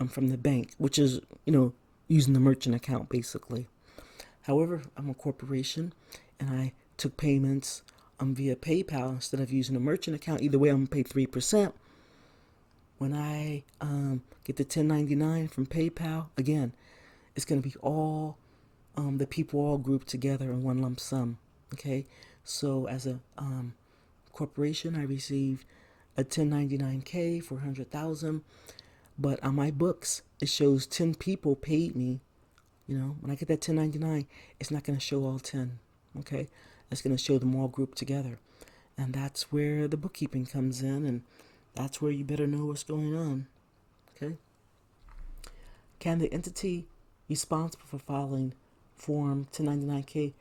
from the bank, which is, using the merchant account basically. However, I'm a corporation and I took payments via PayPal instead of using a merchant account. Either way, I'm going to pay 3%. When I get the 1099 from PayPal, again, it's going to be all the people all grouped together in one lump sum. Okay, so as a corporation, I received a 1099K for 100,000, but on my books it shows 10 people paid me. When I get that 1099, it's not going to show all 10. Okay, it's going to show them all grouped together, and that's where the bookkeeping comes in, and that's where you better know what's going on. Okay. Can the entity responsible for filing Form 1099K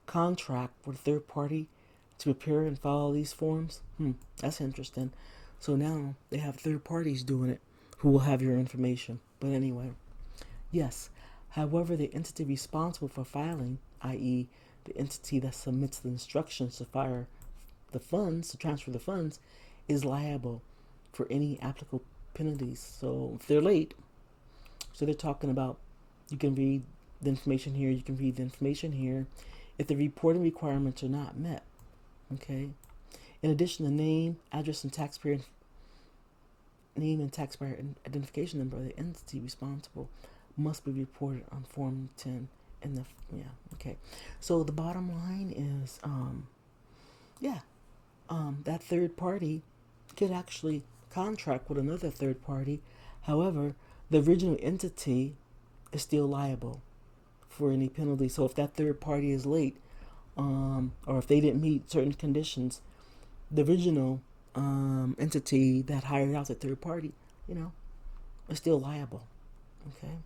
contract with a third party to prepare and file these forms? That's interesting. So now they have third parties doing it who will have your information. But anyway, yes. However, the entity responsible for filing, i.e., the entity that submits the instructions to fire the funds, to transfer the funds, is liable for any applicable penalties. So if they're late, so they're talking about, you can read the information here, you can read the information here, if the reporting requirements are not met. Okay. In addition, the name, address, and taxpayer identification number of the entity responsible must be reported on Form 10 okay. So the bottom line is, that third party could actually contract with another third party. However, the original entity is still liable for any penalty. So if that third party is late, or if they didn't meet certain conditions, the original entity that hired out the third party, is still liable. Okay.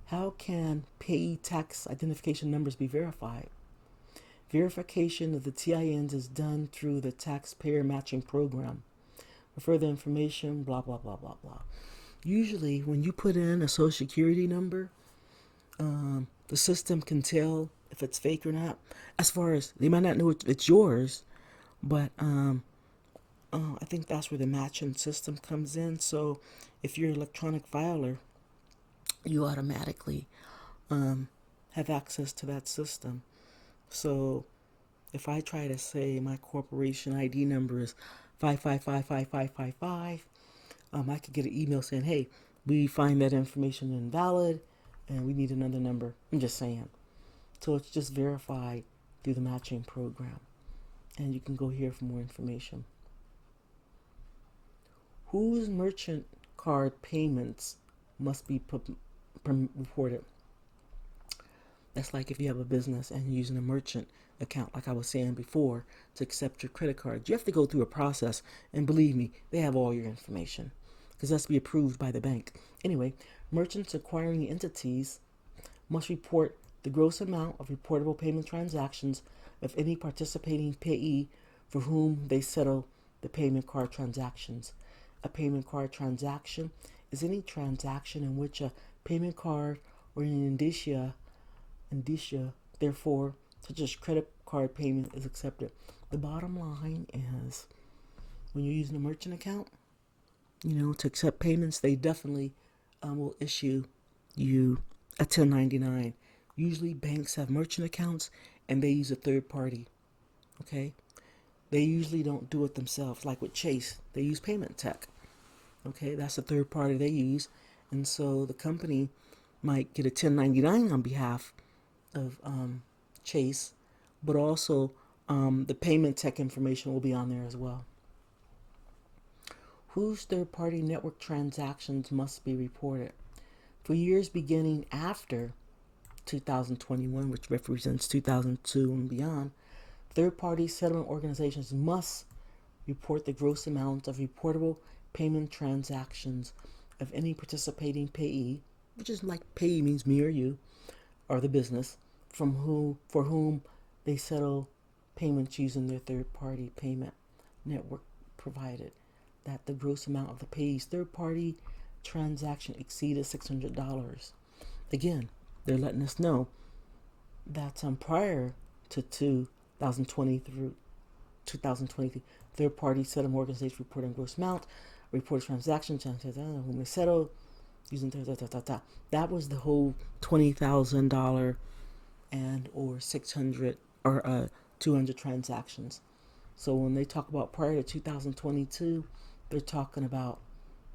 How can payee tax identification numbers be verified? Verification of the TINs is done through the taxpayer matching program. For further information, blah, blah, blah, blah, blah. Usually, when you put in a social security number, the system can tell if it's fake or not. As far as, they might not know it's yours, but I think that's where the matching system comes in. So if you're an electronic filer, you automatically have access to that system. So if I try to say my corporation ID number is 5555555, I could get an email saying, hey, we find that information invalid and we need another number. I'm just saying. So it's just verified through the matching program. And you can go here for more information. Whose merchant card payments must be reported? That's like if you have a business and you're using a merchant account, like I was saying before, to accept your credit card. You have to go through a process, and believe me, they have all your information because it has to be approved by the bank. Anyway, merchants acquiring entities must report the gross amount of reportable payment transactions of any participating payee for whom they settle the payment card transactions. A payment card transaction is any transaction in which a payment card or an indicia, therefore, such as credit card payment is accepted. The bottom line is when you're using a merchant account, to accept payments, they definitely will issue you a 1099. Usually banks have merchant accounts and they use a third party. Okay? They usually don't do it themselves. Like with Chase, they use Payment Tech. Okay? That's the third party they use. And so the company might get a 1099 on behalf of Chase, but also the Payment Tech information will be on there as well. Whose third-party network transactions must be reported? For years beginning after 2021, which represents 2002 and beyond, third-party settlement organizations must report the gross amount of reportable payment transactions of any participating payee, which is like payee means me or you, or the business, for whom they settle payments using their third-party payment network, provided that the gross amount of the payee's third-party transaction exceeded $600. Again, they're letting us know that prior to 2020 through 2023, third-party settlement organizations reporting gross amount, reported transactions, whom they settle using that was the whole $20,000 and or 600 or 200 transactions. So when they talk about prior to 2022, they're talking about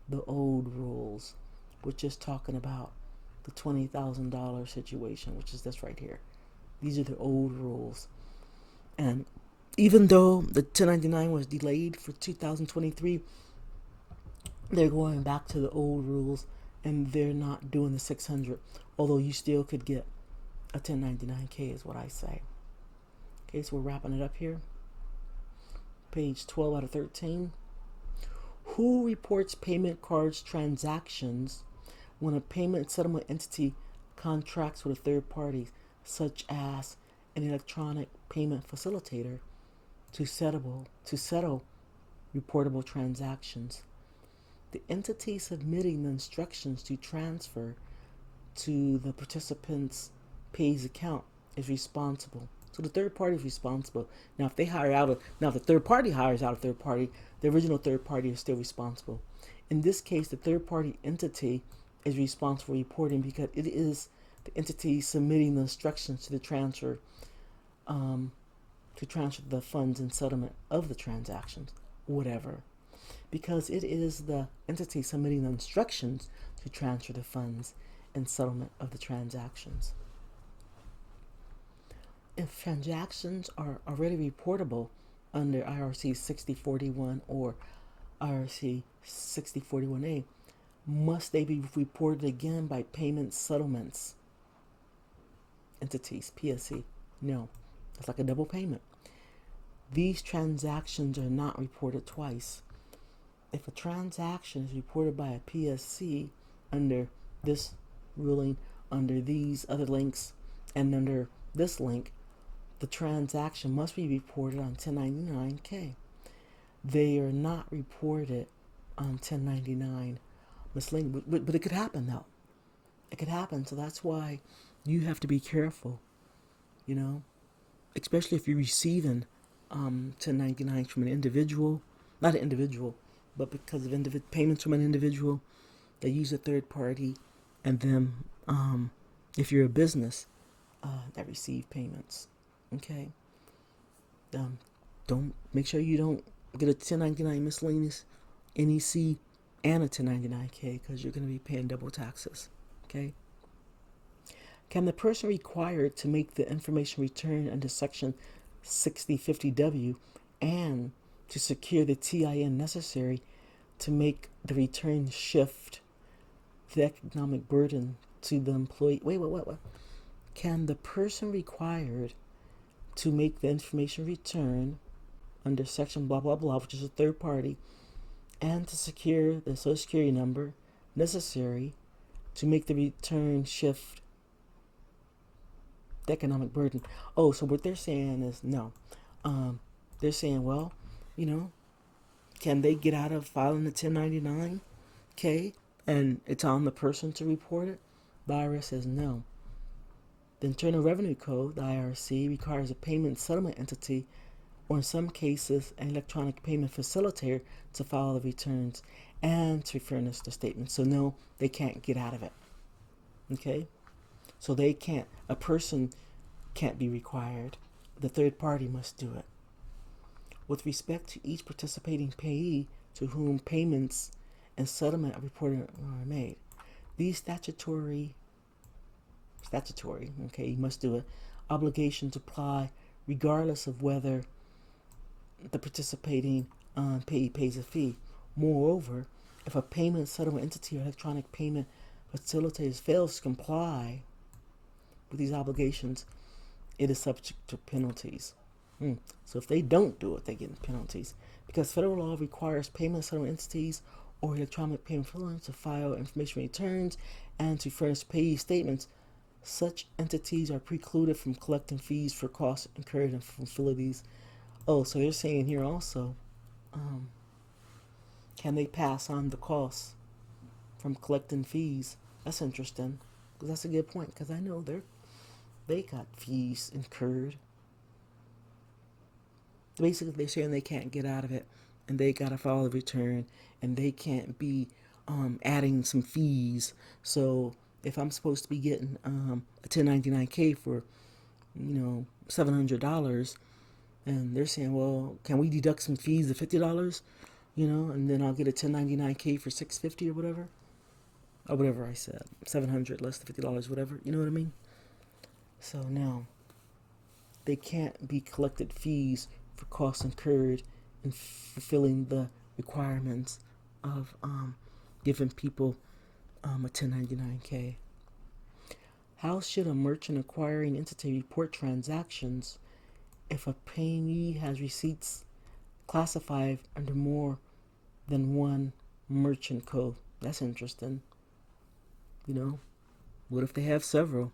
the old rules, which is talking about the $20,000 situation, which is this right here. These are the old rules. And even though the 1099 was delayed for 2023, they're going back to the old rules and they're not doing the 600, although you still could get a 1099K is what I say. Okay, so we're wrapping it up here. Page 12 out of 13. Who reports payment cards transactions when a payment settlement entity contracts with a third party, such as an electronic payment facilitator, to settle reportable transactions? The entity submitting the instructions to transfer to the participant's pays account is responsible. So the third party is responsible. Now, if they if the third party hires out a third party, the original third party is still responsible. In this case, the third party entity is responsible for reporting because it is the entity submitting the instructions to the transfer, to transfer the funds and settlement of the transactions, whatever. Because it is the entity submitting the instructions to transfer the funds and settlement of the transactions. If transactions are already reportable under IRC 6041 or IRC 6041A, must they be reported again by payment settlements entities, PSC? No, it's like a double payment. These transactions are not reported twice. If a transaction is reported by a PSC under this ruling, under these other links, and under this link, the transaction must be reported on 1099K. They are not reported on 1099 miscellaneous, but it could happen though. It could happen, so that's why you have to be careful, especially if you're receiving 1099s from an individual, not an individual, but because of payments from an individual, they use a third party, and then if you're a business that receive payments, okay, don't make sure you don't get a 1099 miscellaneous NEC and a 1099K because you're going to be paying double taxes. Okay. Can the person required to make the information return under Section 6050W and to secure the TIN necessary to make the return shift the economic burden to the employee? Wait. Can the person required to make the information return under section blah blah blah, which is a third party, and to secure the social security number necessary to make the return shift the economic burden? Oh, so what they're saying is no. They're saying, well, you know, can they get out of filing the 1099-K and it's on the person to report it? The IRS says no. The Internal Revenue Code, the IRC, requires a payment settlement entity, or in some cases, an electronic payment facilitator, to file the returns and to furnish the statements. So no, they can't get out of it. Okay? So they can't, a person can't be required. The third party must do it. With respect to each participating payee to whom payments and settlement of reporting are made, these statutory, okay, you must do it, obligations apply regardless of whether the participating payee pays a fee. Moreover, if a payment settlement entity or electronic payment facilitator fails to comply with these obligations, it is subject to penalties. So if they don't do it, they get penalties. Because federal law requires payment settlement entities or electronic payment facilitators to file information returns and to furnish payee statements. Such entities are precluded from collecting fees for costs incurred in facilities. Oh, so they're saying here also, can they pass on the costs from collecting fees? That's interesting, because that's a good point, because I know they got fees incurred. Basically, they're saying they can't get out of it, and they got to file a return, and they can't be adding some fees. So if I'm supposed to be getting a 1099-K for, $700, and they're saying, well, can we deduct some fees of $50, and then I'll get a 1099-K for $650 or whatever, I said, $700 less than $50, whatever, you know what I mean? So now they can't be collected fees for costs incurred in fulfilling the requirements of giving people a 1099-K. How should a merchant acquiring entity report transactions if a payee has receipts classified under more than one merchant code? That's interesting. What if they have several?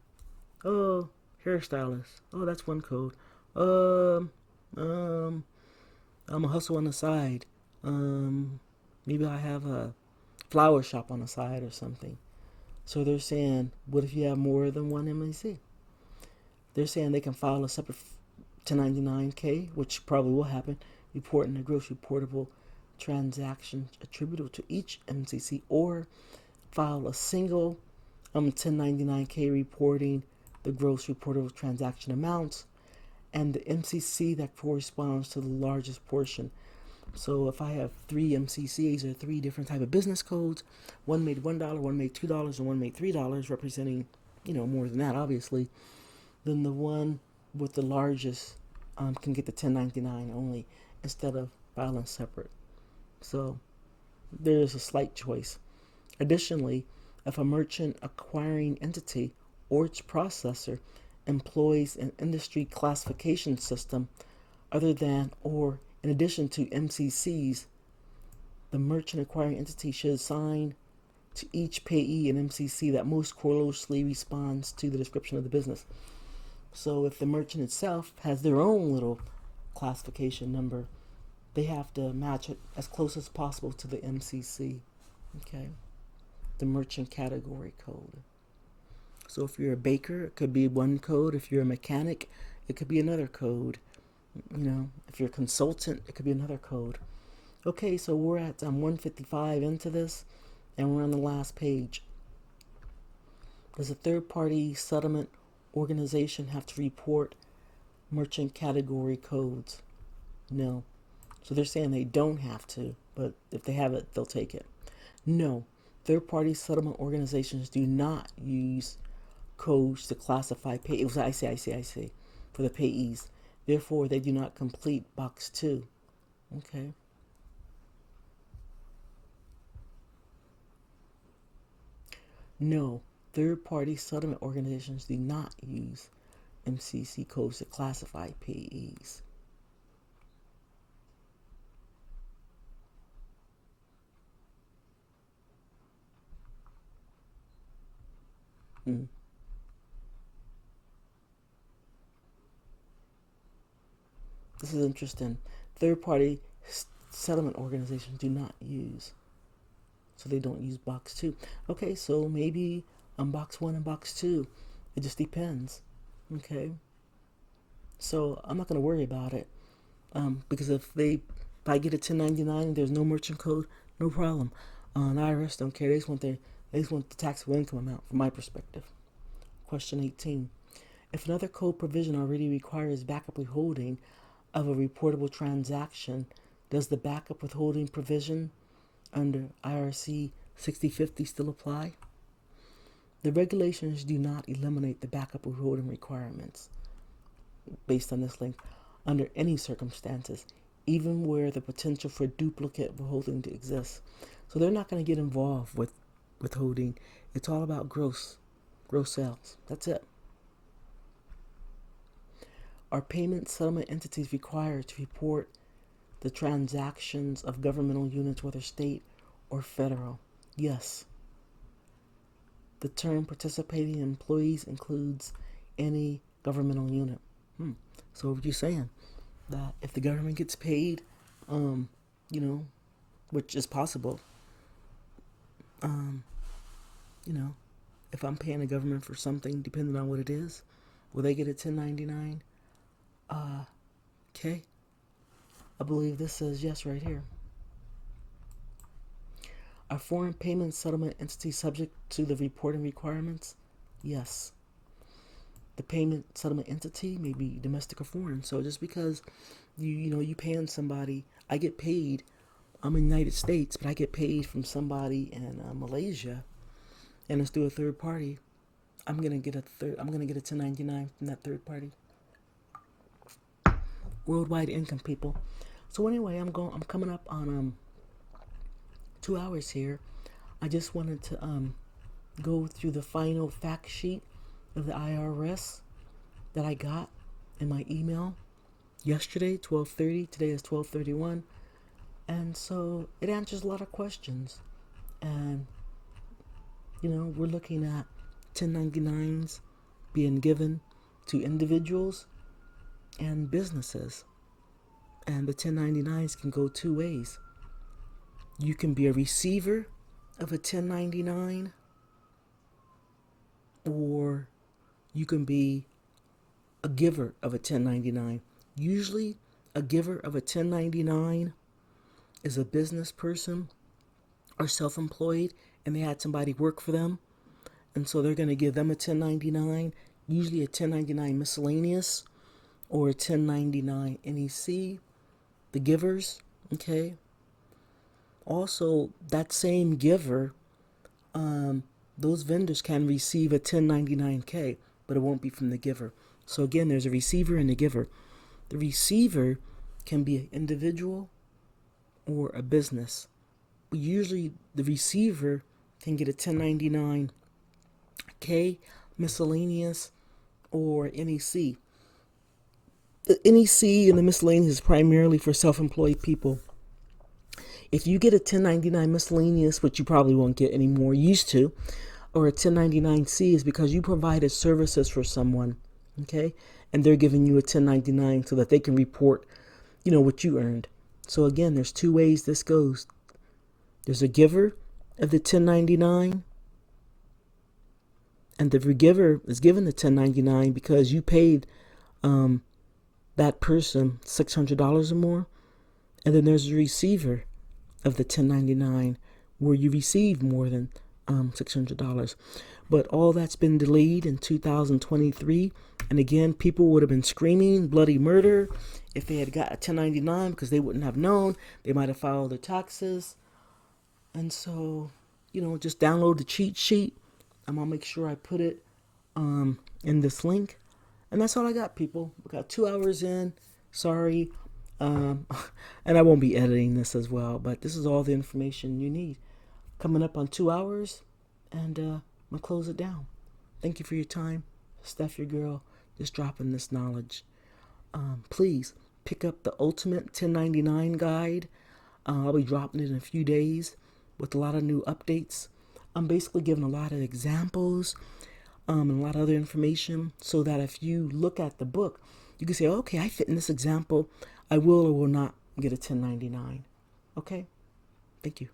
Oh, hairstylist. Oh, that's one code. I'm a hustle on the side. Maybe I have a flower shop on the side or something. So they're saying, what if you have more than one MAC? They're saying they can file a separate 1099-K, which probably will happen, reporting the gross reportable transaction attributable to each MCC, or file a single 1099-K reporting the gross reportable transaction amounts and the MCC that corresponds to the largest portion. So if I have 3 MCCs or 3 different type of business codes, one made $1, one made $2, and one made $3, representing, more than that, obviously, then the one with the largest can get the 1099 only instead of filing separate. So there is a slight choice. Additionally, if a merchant acquiring entity or its processor employs an industry classification system other than or in addition to MCCs, the merchant acquiring entity should assign to each payee an MCC that most closely responds to the description of the business. So if the merchant itself has their own little classification number, they have to match it as close as possible to the MCC, okay? The merchant category code. So if you're a baker, it could be one code. If you're a mechanic, it could be another code. If you're a consultant, it could be another code. Okay, so we're at 155 into this, and we're on the last page. Does a third-party settlement organization have to report merchant category codes? No. So they're saying they don't have to, but if they have it, they'll take it. No. Third-party settlement organizations do not use codes to classify payees. I see. For the payees. Therefore, they do not complete box 2. Okay. No, Third-party settlement organizations do not use MCC codes to classify payees. This is interesting. Third-party settlement organizations do not use. So they don't use box 2. Okay, so maybe box 1 and box 2. It just depends. Okay. So I'm not going to worry about it. Because if I get a 1099 and there's no merchant code, no problem. IRS don't care. They just want the taxable income amount from my perspective. Question 18. If another code provision already requires backup withholding of a reportable transaction, does the backup withholding provision under IRC 6050 still apply? The regulations do not eliminate the backup withholding requirements based on this link under any circumstances, even where the potential for duplicate withholding to exist. So they're not going to get involved with withholding. It's all about gross sales. That's it. Are payment settlement entities required to report the transactions of governmental units, whether state or federal? Yes. The term participating employees includes any governmental unit. So what you're saying that if the government gets paid, which is possible, if I'm paying the government for something, depending on what it is, will they get a 1099? Okay. I believe this says yes right here. Are foreign payment settlement entities subject to the reporting requirements? Yes. The payment settlement entity may be domestic or foreign. So just because you paying somebody, I get paid. I'm in the United States, but I get paid from somebody in Malaysia, and it's through a third party. I'm gonna get a 1099 from that third party. Worldwide income, people. So anyway, I'm coming up on 2 hours here. I just wanted to go through the final fact sheet of the IRS that I got in my email yesterday, 12:30. Today is 12:31, and so it answers a lot of questions. And we're looking at 1099s being given to individuals and businesses. And the 1099s can go two ways. You can be a receiver of a 1099, or you can be a giver of a 1099. Usually, a giver of a 1099 is a business person or self-employed, and they had somebody work for them. And so they're going to give them a 1099, usually a 1099 miscellaneous or a 1099 NEC, the givers, okay? Also, that same giver, those vendors can receive a 1099K, but it won't be from the giver. So again, there's a receiver and a giver. The receiver can be an individual or a business. But usually the receiver can get a 1099K, miscellaneous, or NEC. The NEC and the miscellaneous is primarily for self-employed people. If you get a 1099 miscellaneous, which you probably won't get anymore, used to, or a 1099C is because you provided services for someone, okay? And they're giving you a 1099 so that they can report, what you earned. So again, there's two ways this goes. There's a giver of the 1099, and the giver is given the 1099 because you paid that person $600 or more. And then there's a receiver of the 1099 where you receive more than $600. But all that's been delayed in 2023. And again, people would have been screaming bloody murder if they had got a 1099 because they wouldn't have known. They might have filed their taxes. And so, just download the cheat sheet. I'm going to make sure I put it in this link. And that's all I got, people. We got 2 hours in. Sorry. And I won't be editing this as well. But this is all the information you need. Coming up on 2 hours. And I'm going to close it down. Thank you for your time. Steph, your girl, just dropping this knowledge. Please pick up the Ultimate 1099 guide. I'll be dropping it in a few days with a lot of new updates. I'm basically giving a lot of examples and a lot of other information so that if you look at the book, you can say, okay, I fit in this example. I will or will not get a 1099. Okay? Thank you.